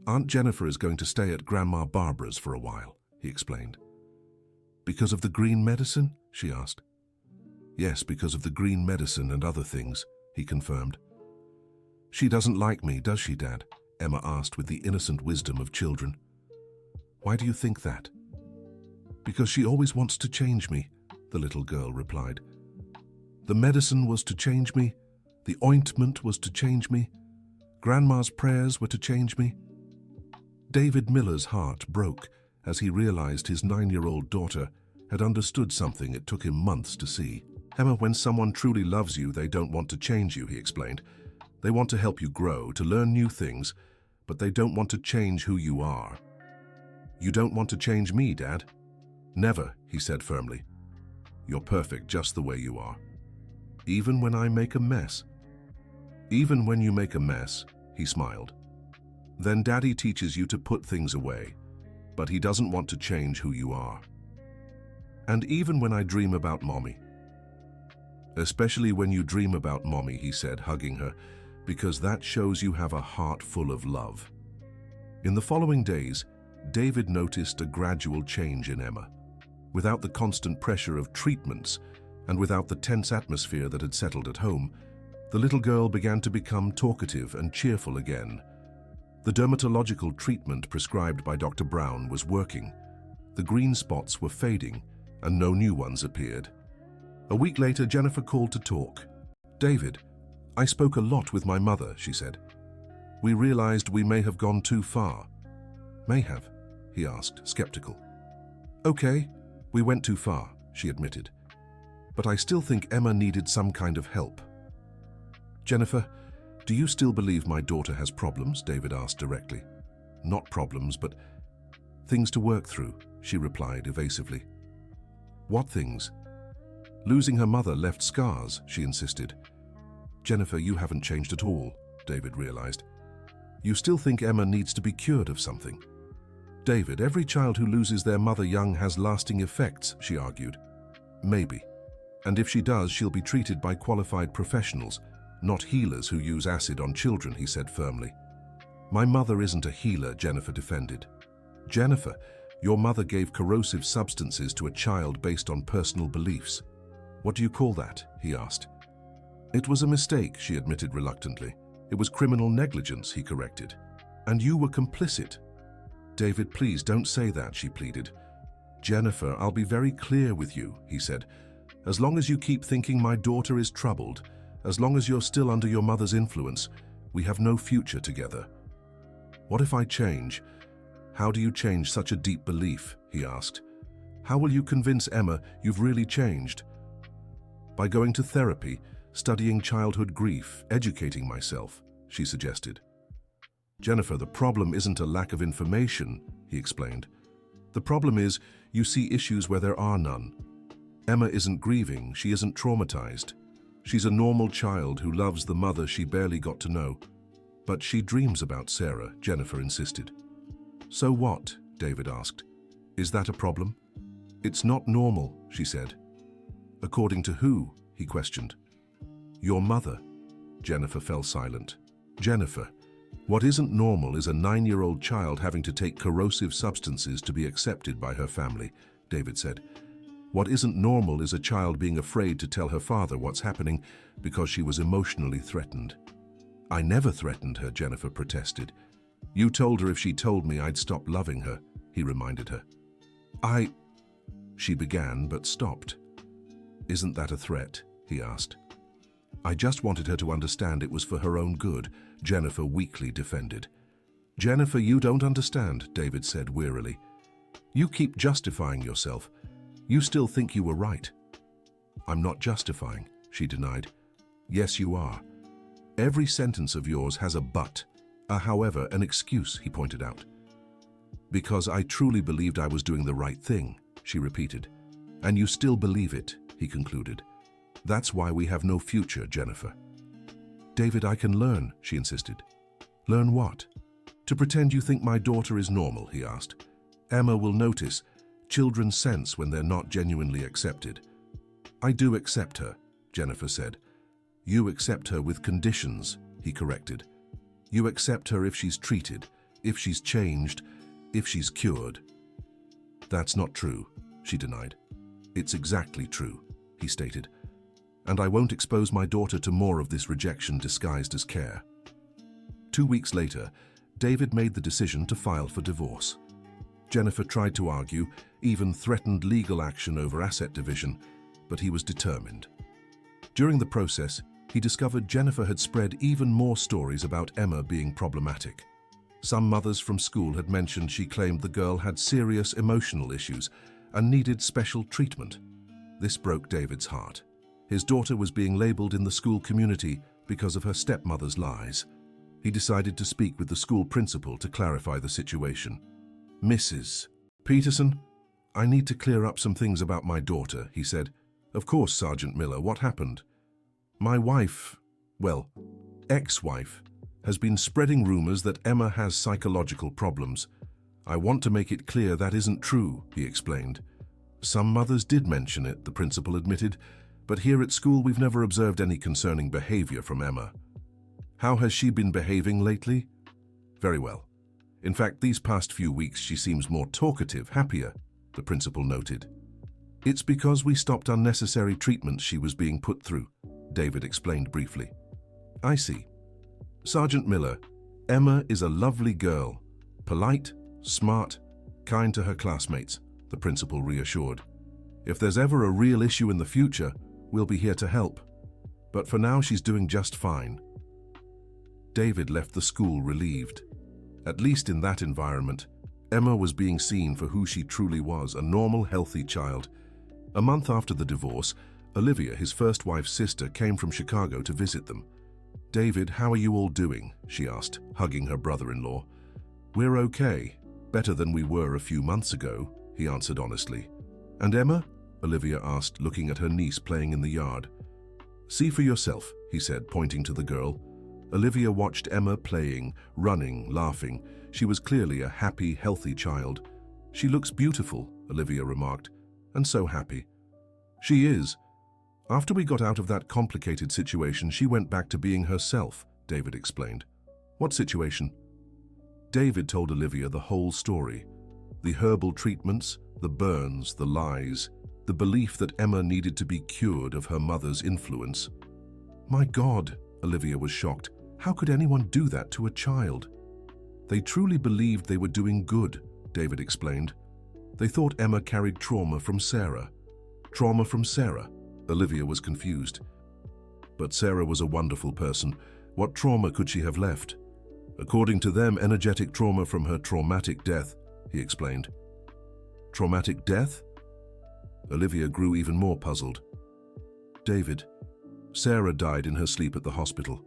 Aunt Jennifer is going to stay at Grandma Barbara's for a while, he explained. Because of the green medicine? She asked. Yes, because of the green medicine and other things, he confirmed. She doesn't like me, does she, Dad? Emma asked with the innocent wisdom of children. Why do you think that? Because she always wants to change me, the little girl replied. The medicine was to change me. The ointment was to change me. Grandma's prayers were to change me. David Miller's heart broke as he realized his 9-year-old daughter had understood something it took him months to see. Emma, when someone truly loves you, they don't want to change you, he explained. They want to help you grow, to learn new things, but they don't want to change who you are. You don't want to change me, Dad? Never, he said firmly. You're perfect just the way you are. Even when I make a mess. Even when you make a mess, he smiled. Then Daddy teaches you to put things away, but he doesn't want to change who you are. And even when I dream about Mommy. Especially when you dream about Mommy, he said, hugging her, because that shows you have a heart full of love. In the following days, David noticed a gradual change in Emma. Without the constant pressure of treatments and without the tense atmosphere that had settled at home, the little girl began to become talkative and cheerful again. The dermatological treatment prescribed by Dr. Brown was working. The green spots were fading and no new ones appeared. A week later, Jennifer called to talk. David, I spoke a lot with my mother, she said. We realized we may have gone too far. May have? He asked, skeptical. Okay, we went too far, she admitted. But I still think Emma needed some kind of help. Jennifer, do you still believe my daughter has problems? David asked directly. Not problems, but things to work through, she replied evasively. What things? Losing her mother left scars, she insisted. Jennifer, you haven't changed at all, David realized. You still think Emma needs to be cured of something. David, every child who loses their mother young has lasting effects, she argued. Maybe. And if she does, she'll be treated by qualified professionals, not healers who use acid on children, he said firmly. My mother isn't a healer, Jennifer defended. Jennifer, your mother gave corrosive substances to a child based on personal beliefs. What do you call that? He asked. It was a mistake, she admitted reluctantly. It was criminal negligence, he corrected. And you were complicit. David, please don't say that, she pleaded. Jennifer, I'll be very clear with you, he said. As long as you keep thinking my daughter is troubled, as long as you're still under your mother's influence, we have no future together. What if I change? How do you change such a deep belief? He asked. How will you convince Emma you've really changed? By going to therapy, studying childhood grief, educating myself, she suggested. Jennifer, the problem isn't a lack of information, he explained. The problem is you see issues where there are none. Emma isn't grieving, she isn't traumatized. She's a normal child who loves the mother she barely got to know. But she dreams about Sarah, Jennifer insisted. So what? David asked. Is that a problem? It's not normal, she said. According to who? He questioned. Your mother. Jennifer fell silent. Jennifer, what isn't normal is a 9-year-old child having to take corrosive substances to be accepted by her family, David said. What isn't normal is a child being afraid to tell her father what's happening because she was emotionally threatened. I never threatened her, Jennifer protested. You told her if she told me I'd stop loving her, he reminded her. She began but stopped. Isn't that a threat? He asked. I just wanted her to understand it was for her own good, Jennifer weakly defended. Jennifer, you don't understand, David said wearily. You keep justifying yourself. You still think you were right. I'm not justifying, she denied. Yes, you are. Every sentence of yours has a but, a however, an excuse, he pointed out. Because I truly believed I was doing the right thing, she repeated. And you still believe it, he concluded. That's why we have no future, Jennifer. David, I can learn, she insisted. Learn what? To pretend you think my daughter is normal, he asked. Emma will notice. Children sense when they're not genuinely accepted. I do accept her, Jennifer said. You accept her with conditions, he corrected. You accept her if she's treated, if she's changed, if she's cured. That's not true, she denied. It's exactly true, he stated. And I won't expose my daughter to more of this rejection disguised as care. 2 weeks later, David made the decision to file for divorce. Jennifer tried to argue, even threatened legal action over asset division, but he was determined. During the process, he discovered Jennifer had spread even more stories about Emma being problematic. Some mothers from school had mentioned she claimed the girl had serious emotional issues and needed special treatment. This broke David's heart. His daughter was being labeled in the school community because of her stepmother's lies. He decided to speak with the school principal to clarify the situation. "Mrs. Peterson, I need to clear up some things about my daughter," he said. "Of course, Sergeant Miller, what happened?" "My wife, well, ex-wife, has been spreading rumors that Emma has psychological problems. I want to make it clear that isn't true," he explained. "Some mothers did mention it," the principal admitted, "but here at school we've never observed any concerning behavior from Emma." "How has she been behaving lately?" "Very well. In fact, these past few weeks she seems more talkative, happier," the principal noted. "It's because we stopped unnecessary treatments she was being put through," David explained briefly. "I see. Sergeant Miller, Emma is a lovely girl, polite, smart, kind to her classmates," the principal reassured. "If there's ever a real issue in the future, we'll be here to help. But for now, she's doing just fine." David left the school relieved. At least in that environment, Emma was being seen for who she truly was, a normal, healthy child. A month after the divorce, Olivia, his first wife's sister, came from Chicago to visit them. "David, how are you all doing?" she asked, hugging her brother-in-law. "We're okay. Better than we were a few months ago," he answered honestly. "And Emma?" Olivia asked, looking at her niece playing in the yard. "See for yourself," he said, pointing to the girl. Olivia watched Emma playing, running, laughing. She was clearly a happy, healthy child. "She looks beautiful," Olivia remarked, "and so happy." "She is. After we got out of that complicated situation, she went back to being herself," David explained. "What situation?" David told Olivia the whole story. The herbal treatments, the burns, the lies, the belief that Emma needed to be cured of her mother's influence. "My God," Olivia was shocked. "How could anyone do that to a child?" "They truly believed they were doing good," David explained. "They thought Emma carried trauma from Sarah." "Trauma from Sarah?" Olivia was confused. "But Sarah was a wonderful person. What trauma could she have left?" "According to them, energetic trauma from her traumatic death," he explained. "Traumatic death?" Olivia grew even more puzzled. "David, Sarah died in her sleep at the hospital.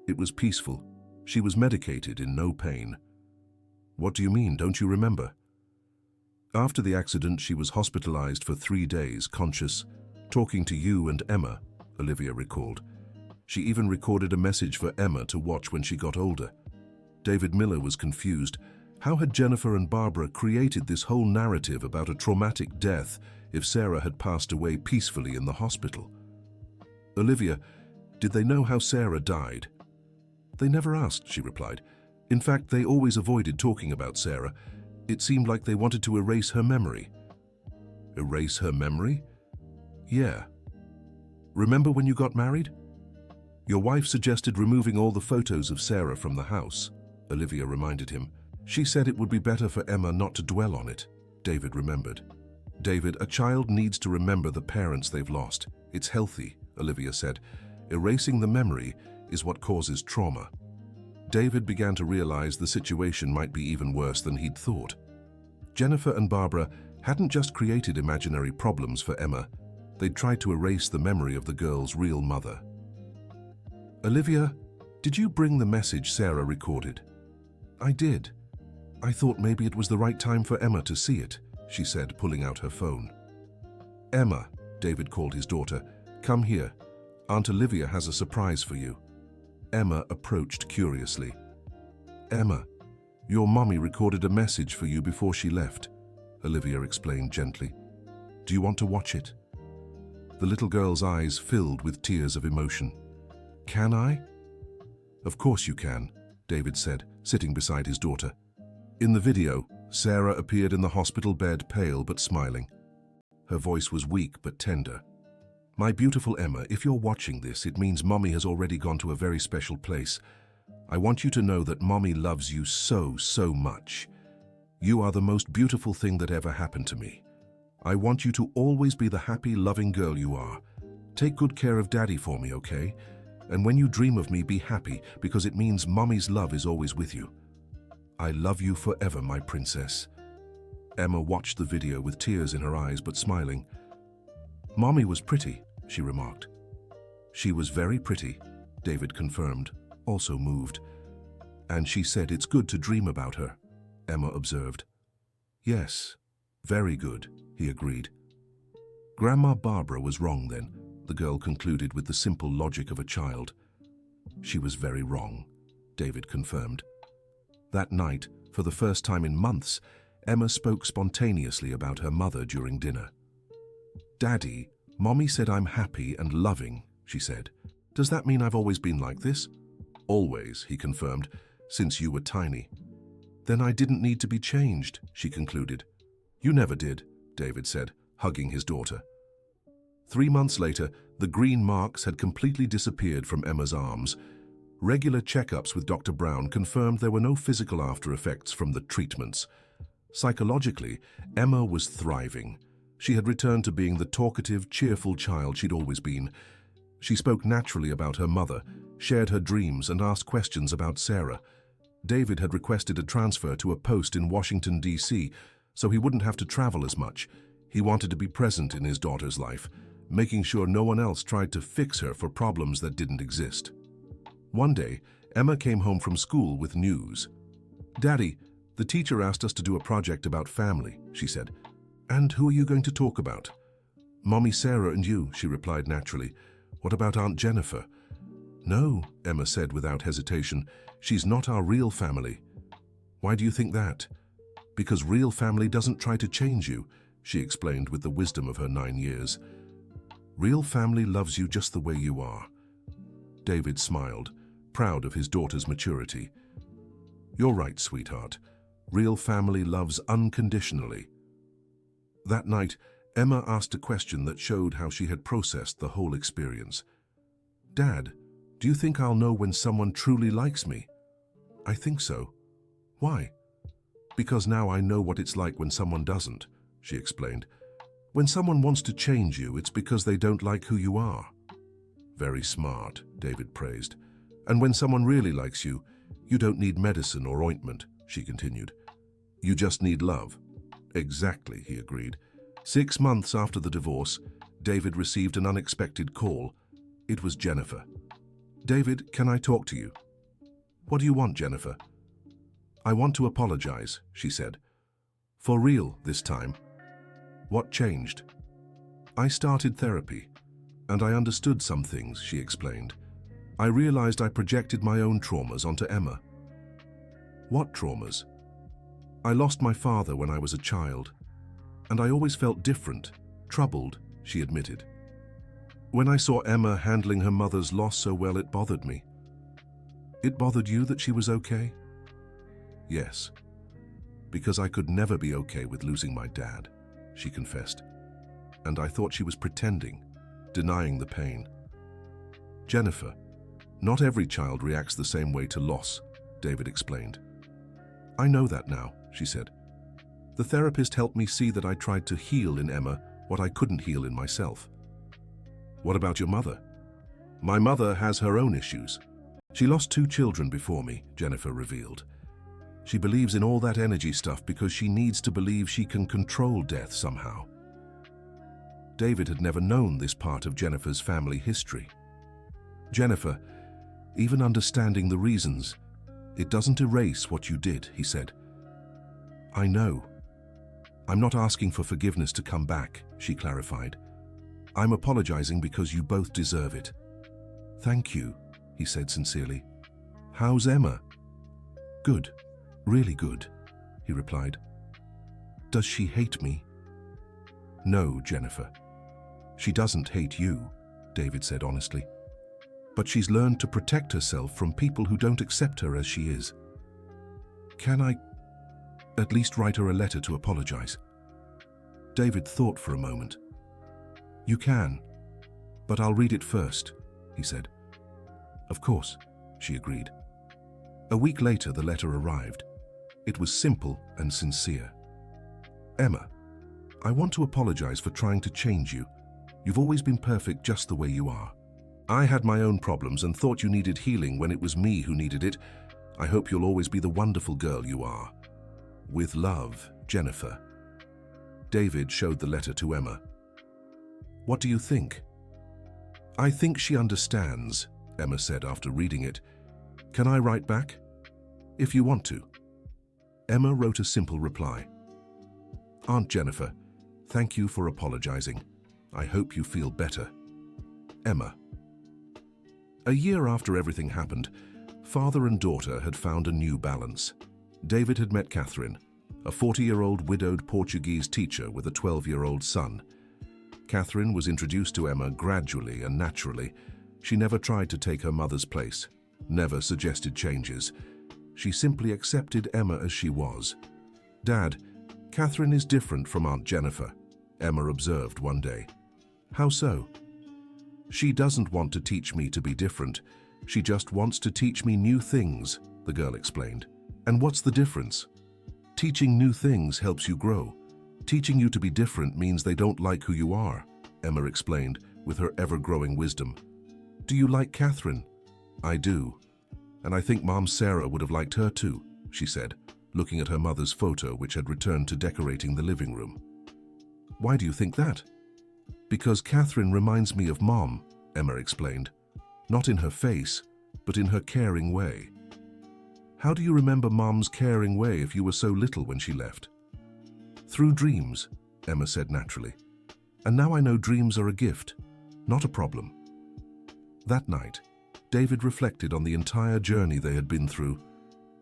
It was peaceful. She was medicated, in no pain." "What do you mean? Don't you remember?" "After the accident, she was hospitalized for 3 days, conscious, talking to you and Emma," Olivia recalled. "She even recorded a message for Emma to watch when she got older." David Miller was confused. How had Jennifer and Barbara created this whole narrative about a traumatic death if Sarah had passed away peacefully in the hospital? "Olivia, did they know how Sarah died?" "They never asked," she replied. "In fact, they always avoided talking about Sarah. It seemed like they wanted to erase her memory." "Erase her memory?" "Yeah. Remember when you got married? Your wife suggested removing all the photos of Sarah from the house," Olivia reminded him. "She said it would be better for Emma not to dwell on it," David remembered. "David, a child needs to remember the parents they've lost. It's healthy," Olivia said. "Erasing the memory is what causes trauma." David began to realize the situation might be even worse than he'd thought. Jennifer and Barbara hadn't just created imaginary problems for Emma. They'd tried to erase the memory of the girl's real mother. "Olivia, did you bring the message Sarah recorded?" "I did. I thought maybe it was the right time for Emma to see it," she said, pulling out her phone. "Emma," David called his daughter, "come here. Aunt Olivia has a surprise for you." Emma approached curiously. "Emma, your mommy recorded a message for you before she left," Olivia explained gently. "Do you want to watch it?" The little girl's eyes filled with tears of emotion. "Can I?" "Of course you can," David said, sitting beside his daughter. In the video, Sarah appeared in the hospital bed, pale but smiling. Her voice was weak but tender. "My beautiful Emma, if you're watching this, it means Mommy has already gone to a very special place. I want you to know that Mommy loves you so, so much. You are the most beautiful thing that ever happened to me. I want you to always be the happy, loving girl you are. Take good care of Daddy for me, okay? And when you dream of me, be happy, because it means Mommy's love is always with you. I love you forever, my princess." Emma watched the video with tears in her eyes but smiling. "Mommy was pretty," she remarked. She was very pretty, David confirmed, also moved. And she said it's good to dream about her, Emma observed. Yes, very good, he agreed. Grandma Barbara was wrong then, the girl concluded with the simple logic of a child. She was very wrong, David confirmed. That night, for the first time in months, Emma spoke spontaneously about her mother during dinner. Daddy, Mommy said I'm happy and loving, she said. Does that mean I've always been like this? Always, he confirmed, since you were tiny. Then I didn't need to be changed, she concluded. You never did, David said, hugging his daughter. 3 months later, the green marks had completely disappeared from Emma's arms. Regular checkups with Dr. Brown confirmed there were no physical after effects from the treatments. Psychologically, Emma was thriving. She had returned to being the talkative, cheerful child she'd always been. She spoke naturally about her mother, shared her dreams, and asked questions about Sarah. David had requested a transfer to a post in Washington, D.C., so he wouldn't have to travel as much. He wanted to be present in his daughter's life, making sure no one else tried to fix her for problems that didn't exist. One day, Emma came home from school with news. Daddy, the teacher asked us to do a project about family, she said. And who are you going to talk about? Mommy Sarah and you, she replied naturally. What about Aunt Jennifer? No, Emma said without hesitation. She's not our real family. Why do you think that? Because real family doesn't try to change you, she explained with the wisdom of her 9 years. Real family loves you just the way you are. David smiled, proud of his daughter's maturity. You're right, sweetheart. Real family loves unconditionally. That night, Emma asked a question that showed how she had processed the whole experience. Dad, do you think I'll know when someone truly likes me? I think so. Why? Because now I know what it's like when someone doesn't, she explained. When someone wants to change you, it's because they don't like who you are. Very smart, David praised. And when someone really likes you, you don't need medicine or ointment, she continued. You just need love. Exactly, he agreed. 6 months after the divorce, David received an unexpected call. It was Jennifer. David, can I talk to you? What do you want, Jennifer? I want to apologize, she said. For real this time. What changed? I started therapy, and I understood some things, she explained. I realized I projected my own traumas onto Emma. What traumas? I lost my father when I was a child, and I always felt different, troubled, she admitted. When I saw Emma handling her mother's loss so well, it bothered me. It bothered you that she was okay? Yes, because I could never be okay with losing my dad, she confessed. And I thought she was pretending, denying the pain. Jennifer, not every child reacts the same way to loss, David explained. I know that now, she said. The therapist helped me see that I tried to heal in Emma what I couldn't heal in myself. What about your mother? My mother has her own issues. She lost 2 children before me, Jennifer revealed. She believes in all that energy stuff because she needs to believe she can control death somehow. David had never known this part of Jennifer's family history. Jennifer, even understanding the reasons, it doesn't erase what you did, he said. I know. I'm not asking for forgiveness to come back, she clarified. I'm apologizing because you both deserve it. Thank you, he said sincerely. How's Emma? Good, really good, he replied. Does she hate me? No, Jennifer. She doesn't hate you, David said honestly. But she's learned to protect herself from people who don't accept her as she is. Can I at least write her a letter to apologize? David thought for a moment. You can, but I'll read it first, he said. Of course, she agreed. A week later, the letter arrived. It was simple and sincere. Emma, I want to apologize for trying to change you. You've always been perfect just the way you are. I had my own problems and thought you needed healing when it was me who needed it. I hope you'll always be the wonderful girl you are. With love, Jennifer. David showed the letter to Emma. What do you think? "I think she understands," Emma said after reading it. "Can I write back?" "If you want to." Emma wrote a simple reply. "Aunt Jennifer, thank you for apologizing. I hope you feel better. Emma." A year after everything happened, father and daughter had found a new balance. David had met Catherine, a 40-year-old widowed Portuguese teacher with a 12-year-old son. Catherine was introduced to Emma gradually and naturally. She never tried to take her mother's place, never suggested changes. She simply accepted Emma as she was. "Dad, Catherine is different from Aunt Jennifer," Emma observed one day. "How so?" "She doesn't want to teach me to be different. She just wants to teach me new things," the girl explained. "And what's the difference?" "Teaching new things helps you grow. Teaching you to be different means they don't like who you are," Emma explained with her ever-growing wisdom. "Do you like Catherine?" "I do. And I think Mom Sarah would have liked her too," she said, looking at her mother's photo which had returned to decorating the living room. "Why do you think that?" "Because Catherine reminds me of Mom," Emma explained. "Not in her face, but in her caring way." "How do you remember Mom's caring way if you were so little when she left?" "Through dreams," Emma said naturally. "And now I know dreams are a gift, not a problem." That night, David reflected on the entire journey they had been through.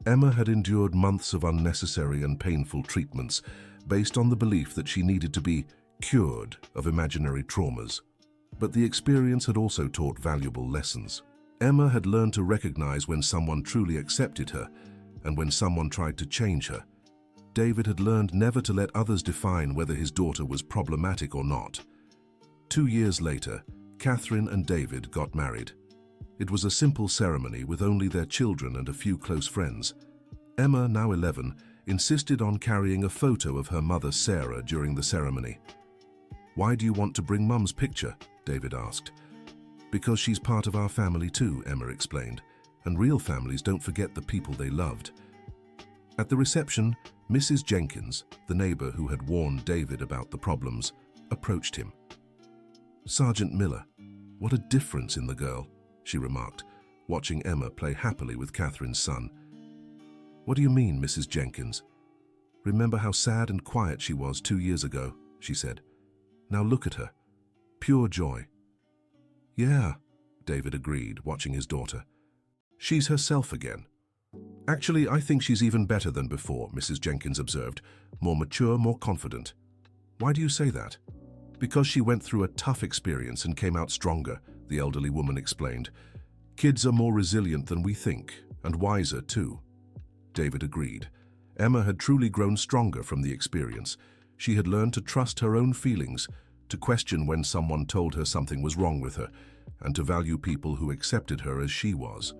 Emma had endured months of unnecessary and painful treatments based on the belief that she needed to be cured of imaginary traumas. But the experience had also taught valuable lessons. Emma had learned to recognize when someone truly accepted her and when someone tried to change her. David had learned never to let others define whether his daughter was problematic or not. 2 years later, Catherine and David got married. It was a simple ceremony with only their children and a few close friends. Emma, now 11, insisted on carrying a photo of her mother Sarah during the ceremony. "Why do you want to bring Mum's picture?" David asked. "Because she's part of our family too," Emma explained, "and real families don't forget the people they loved." At the reception, Mrs. Jenkins, the neighbor who had warned David about the problems, approached him. "Sergeant Miller, what a difference in the girl," she remarked, watching Emma play happily with Catherine's son. "What do you mean, Mrs. Jenkins?" "Remember how sad and quiet she was 2 years ago," she said. "Now look at her. Pure joy." "Yeah," David agreed, watching his daughter. "She's herself again." "Actually, I think she's even better than before," Mrs. Jenkins observed. "More mature, more confident." "Why do you say that?" "Because she went through a tough experience and came out stronger," the elderly woman explained. "Kids are more resilient than we think, and wiser too." David agreed. Emma had truly grown stronger from the experience. She had learned to trust her own feelings, to question when someone told her something was wrong with her, and to value people who accepted her as she was.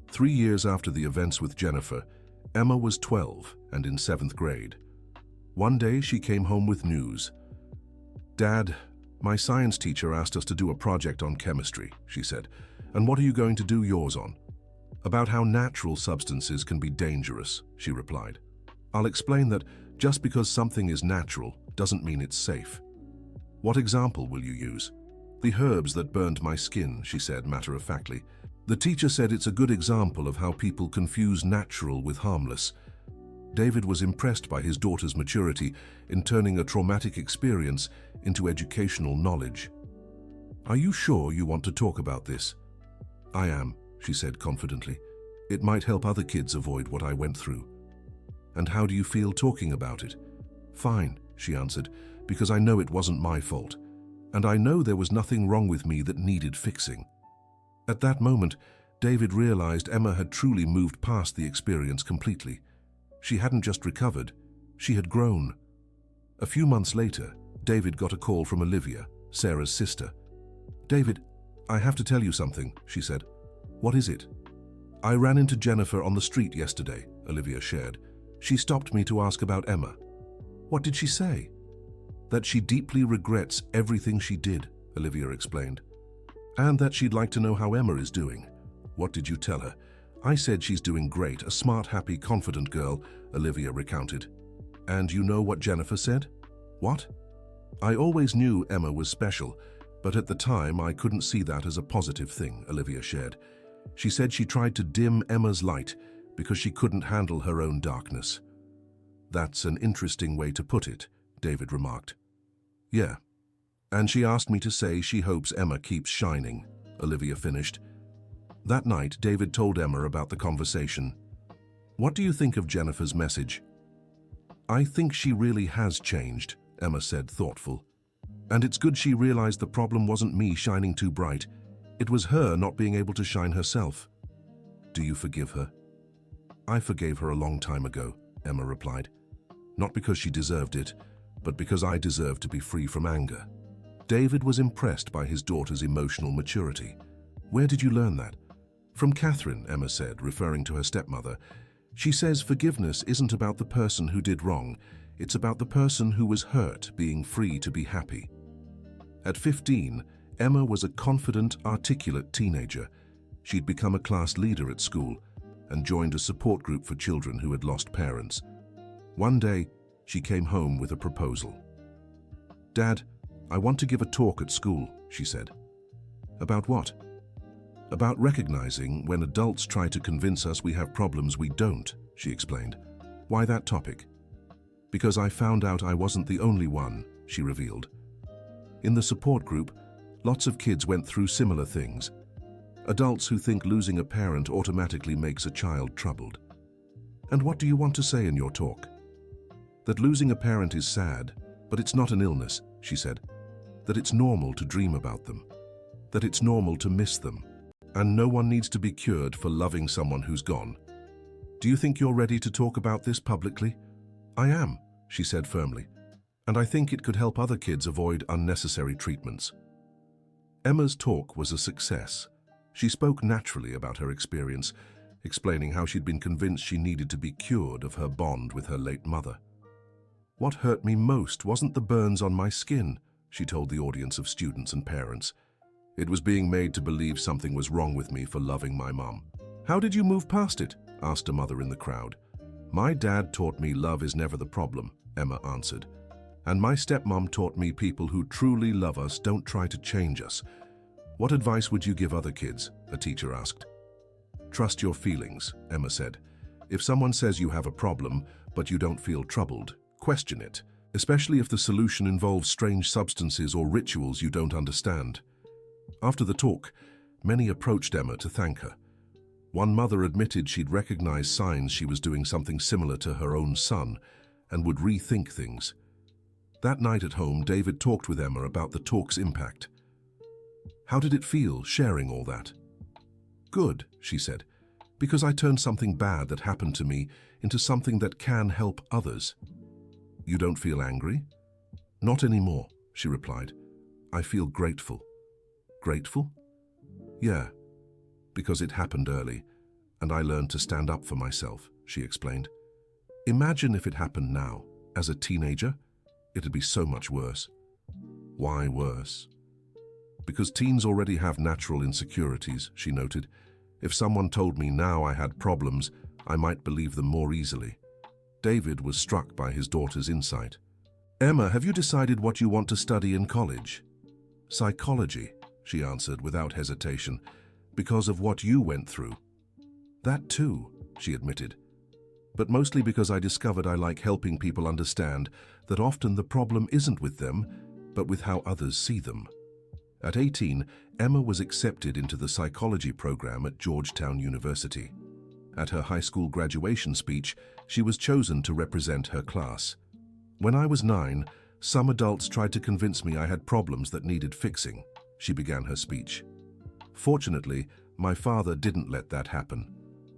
3 years after the events with Jennifer, Emma was 12 and in 7th grade. One day she came home with news. "Dad, my science teacher asked us to do a project on chemistry," she said. "And what are you going to do yours on?" "About how natural substances can be dangerous," she replied. "I'll explain that just because something is natural doesn't mean it's safe." "What example will you use?" "The herbs that burned my skin," she said matter-of-factly. The teacher said it's a good example of how people confuse natural with harmless. David was impressed by his daughter's maturity in turning a traumatic experience into educational knowledge. "Are you sure you want to talk about this?" "I am," she said confidently. "It might help other kids avoid what I went through." "And how do you feel talking about it?" "Fine," she answered, "because I know it wasn't my fault. And I know there was nothing wrong with me that needed fixing." At that moment, David realized Emma had truly moved past the experience completely. She hadn't just recovered, she had grown. A few months later, David got a call from Olivia, Sarah's sister. "David, I have to tell you something," she said. "What is it?" "I ran into Jennifer on the street yesterday," Olivia shared. "She stopped me to ask about Emma." "What did she say?" "That she deeply regrets everything she did," Olivia explained. "And that she'd like to know how Emma is doing." "What did you tell her?" "I said she's doing great, a smart, happy, confident girl," Olivia recounted. "And you know what Jennifer said?" "What?" "I always knew Emma was special, But at the time, I couldn't see that as a positive thing, Olivia shared. She said she tried to dim Emma's light because she couldn't handle her own darkness. That's an interesting way to put it, David remarked. Yeah. And she asked me to say she hopes Emma keeps shining, Olivia finished. That night, David told Emma about the conversation. What do you think of Jennifer's message? I think she really has changed, Emma said, thoughtful. And it's good she realized the problem wasn't me shining too bright. It was her not being able to shine herself. Do you forgive her? I forgave her a long time ago, Emma replied. Not because she deserved it, but because I deserved to be free from anger. David was impressed by his daughter's emotional maturity. Where did you learn that? From Catherine, Emma said, referring to her stepmother. She says forgiveness isn't about the person who did wrong. It's about the person who was hurt being free to be happy. At 15, Emma was a confident, articulate teenager. She'd become a class leader at school and joined a support group for children who had lost parents. One day, she came home with a proposal. Dad, I want to give a talk at school, she said. About what? About recognizing when adults try to convince us we have problems we don't, she explained. Why that topic? Because I found out I wasn't the only one, she revealed. In the support group, lots of kids went through similar things. Adults who think losing a parent automatically makes a child troubled. And what do you want to say in your talk? That losing a parent is sad, but it's not an illness, she said. That it's normal to dream about them. That it's normal to miss them. And no one needs to be cured for loving someone who's gone. Do you think you're ready to talk about this publicly? I am, she said firmly. And I think it could help other kids avoid unnecessary treatments. Emma's talk was a success. She spoke naturally about her experience, explaining how she'd been convinced she needed to be cured of her bond with her late mother. What hurt me most wasn't the burns on my skin, she told the audience of students and parents. It was being made to believe something was wrong with me for loving my mum. How did you move past it? Asked a mother in the crowd. My dad taught me love is never the problem, Emma answered. And my stepmom taught me people who truly love us don't try to change us. What advice would you give other kids? A teacher asked. Trust your feelings, Emma said. If someone says you have a problem, but you don't feel troubled, question it, especially if the solution involves strange substances or rituals you don't understand. After the talk, many approached Emma to thank her. One mother admitted she'd recognized signs she was doing something similar to her own son and would rethink things. That night at home, David talked with Emma about the talk's impact. How did it feel, sharing all that? Good, she said, because I turned something bad that happened to me into something that can help others. You don't feel angry? Not anymore, she replied. I feel grateful. Grateful? Yeah, because it happened early, and I learned to stand up for myself, she explained. Imagine if it happened now, as a teenager. It'd be so much worse. Why worse? Because teens already have natural insecurities, she noted. If someone told me now I had problems, I might believe them more easily. David was struck by his daughter's insight. Emma, have you decided what you want to study in college? Psychology, she answered without hesitation, because of what you went through. That too, she admitted. But mostly because I discovered I like helping people understand that often the problem isn't with them, but with how others see them. At 18, Emma was accepted into the psychology program at Georgetown University. At her high school graduation speech, she was chosen to represent her class. When I was 9, some adults tried to convince me I had problems that needed fixing, she began her speech. Fortunately, my father didn't let that happen.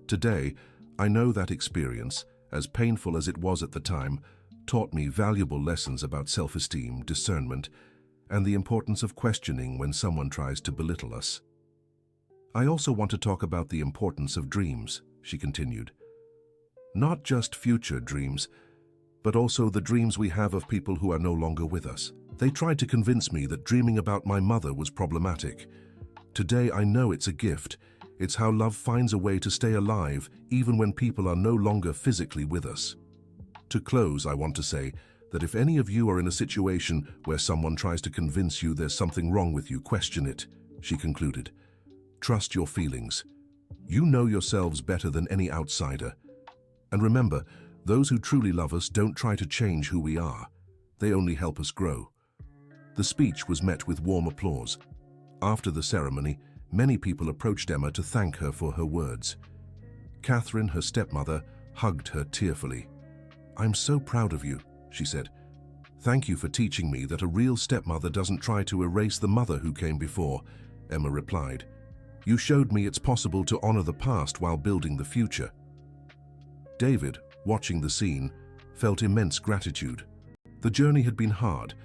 Today, I know that experience, as painful as it was at the time, taught me valuable lessons about self-esteem, discernment, and the importance of questioning when someone tries to belittle us. I also want to talk about the importance of dreams, she continued. Not just future dreams, but also the dreams we have of people who are no longer with us. They tried to convince me that dreaming about my mother was problematic. Today I know it's a gift. It's how love finds a way to stay alive even when people are no longer physically with us. To close, I want to say, that if any of you are in a situation where someone tries to convince you there's something wrong with you, question it, she concluded. Trust your feelings. You know yourselves better than any outsider. And remember, those who truly love us don't try to change who we are. They only help us grow. The speech was met with warm applause. After the ceremony, many people approached Emma to thank her for her words. Catherine, her stepmother, hugged her tearfully. "I'm so proud of you," she said. "Thank you for teaching me that a real stepmother doesn't try to erase the mother who came before," Emma replied. "You showed me it's possible to honor the past while building the future." David, watching the scene, felt immense gratitude. The journey had been hard,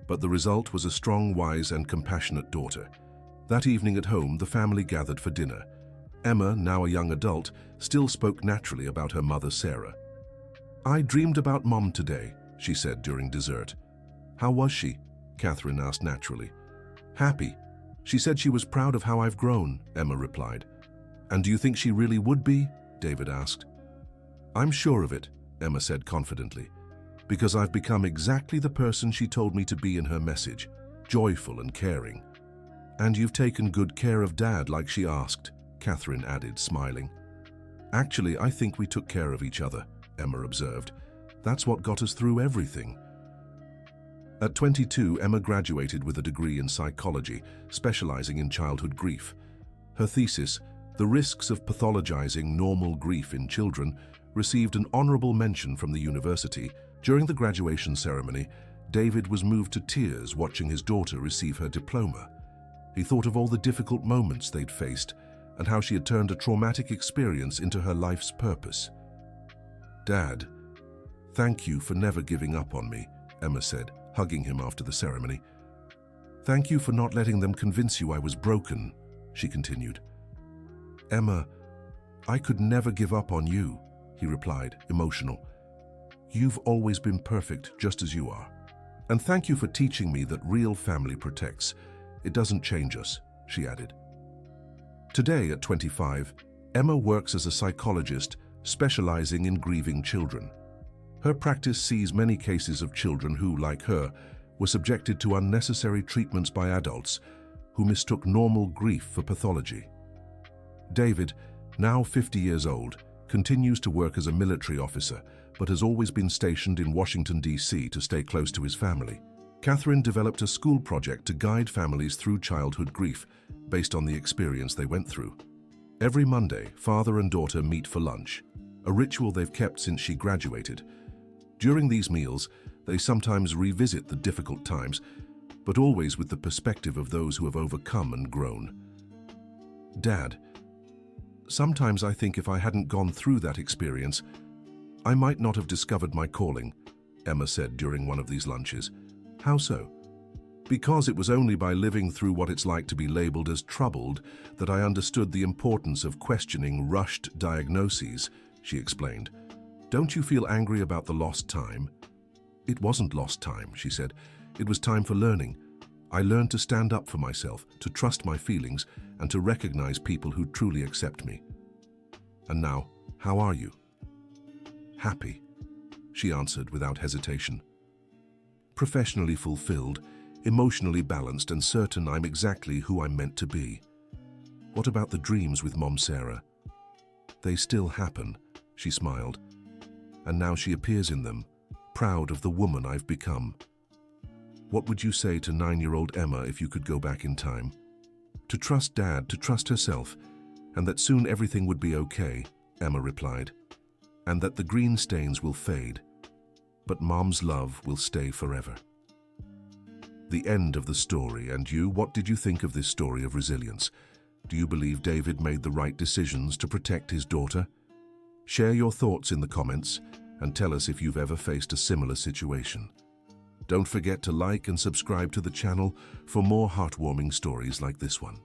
but the result was a strong, wise, and compassionate daughter. That evening at home, the family gathered for dinner. Emma, now a young adult, still spoke naturally about her mother, Sarah. "I dreamed about Mom today," she said during dessert. "How was she?" Catherine asked naturally. "Happy. She said she was proud of how I've grown," Emma replied. "And do you think she really would be?" David asked. "I'm sure of it," Emma said confidently, "because I've become exactly the person she told me to be in her message, joyful and caring." "And you've taken good care of Dad like she asked," Catherine added, smiling. "Actually, I think we took care of each other," Emma observed. "That's what got us through everything." At 22, Emma graduated with a degree in psychology, specializing in childhood grief. Her thesis, "The Risks of Pathologizing Normal Grief in Children," received an honorable mention from the university. During the graduation ceremony, David was moved to tears watching his daughter receive her diploma. He thought of all the difficult moments they'd faced and how she had turned a traumatic experience into her life's purpose. "Dad, thank you for never giving up on me," Emma said, hugging him after the ceremony. "Thank you for not letting them convince you I was broken," she continued. "Emma, I could never give up on you," he replied, emotional. "You've always been perfect just as you are. And thank you for teaching me that real family protects. It doesn't change us," she added. Today, at 25, Emma works as a psychologist specializing in grieving children. Her practice sees many cases of children who, like her, were subjected to unnecessary treatments by adults who mistook normal grief for pathology. David, now 50 years old, continues to work as a military officer, but has always been stationed in Washington, D.C. to stay close to his family. Catherine developed a school project to guide families through childhood grief, based on the experience they went through. Every Monday, father and daughter meet for lunch, a ritual they've kept since she graduated. During these meals, they sometimes revisit the difficult times, but always with the perspective of those who have overcome and grown. "Dad, sometimes I think if I hadn't gone through that experience, I might not have discovered my calling," Emma said during one of these lunches. "How so?" "Because it was only by living through what it's like to be labeled as troubled that I understood the importance of questioning rushed diagnoses," she explained. "Don't you feel angry about the lost time?" "It wasn't lost time," she said. "It was time for learning. I learned to stand up for myself, to trust my feelings, and to recognize people who truly accept me." "And now, how are you?" "Happy," she answered without hesitation. "Professionally fulfilled, emotionally balanced, and certain I'm exactly who I'm meant to be." "What about the dreams with Mom Sarah?" "They still happen," she smiled. "And now she appears in them, proud of the woman I've become." What would you say to 9-year-old Emma if you could go back in time? To trust Dad, to trust herself, and that soon everything would be okay, Emma replied. And that the green stains will fade, but Mom's love will stay forever. The end of the story. And you, what did you think of this story of resilience? Do you believe David made the right decisions to protect his daughter? Share your thoughts in the comments and tell us if you've ever faced a similar situation. Don't forget to like and subscribe to the channel for more heartwarming stories like this one.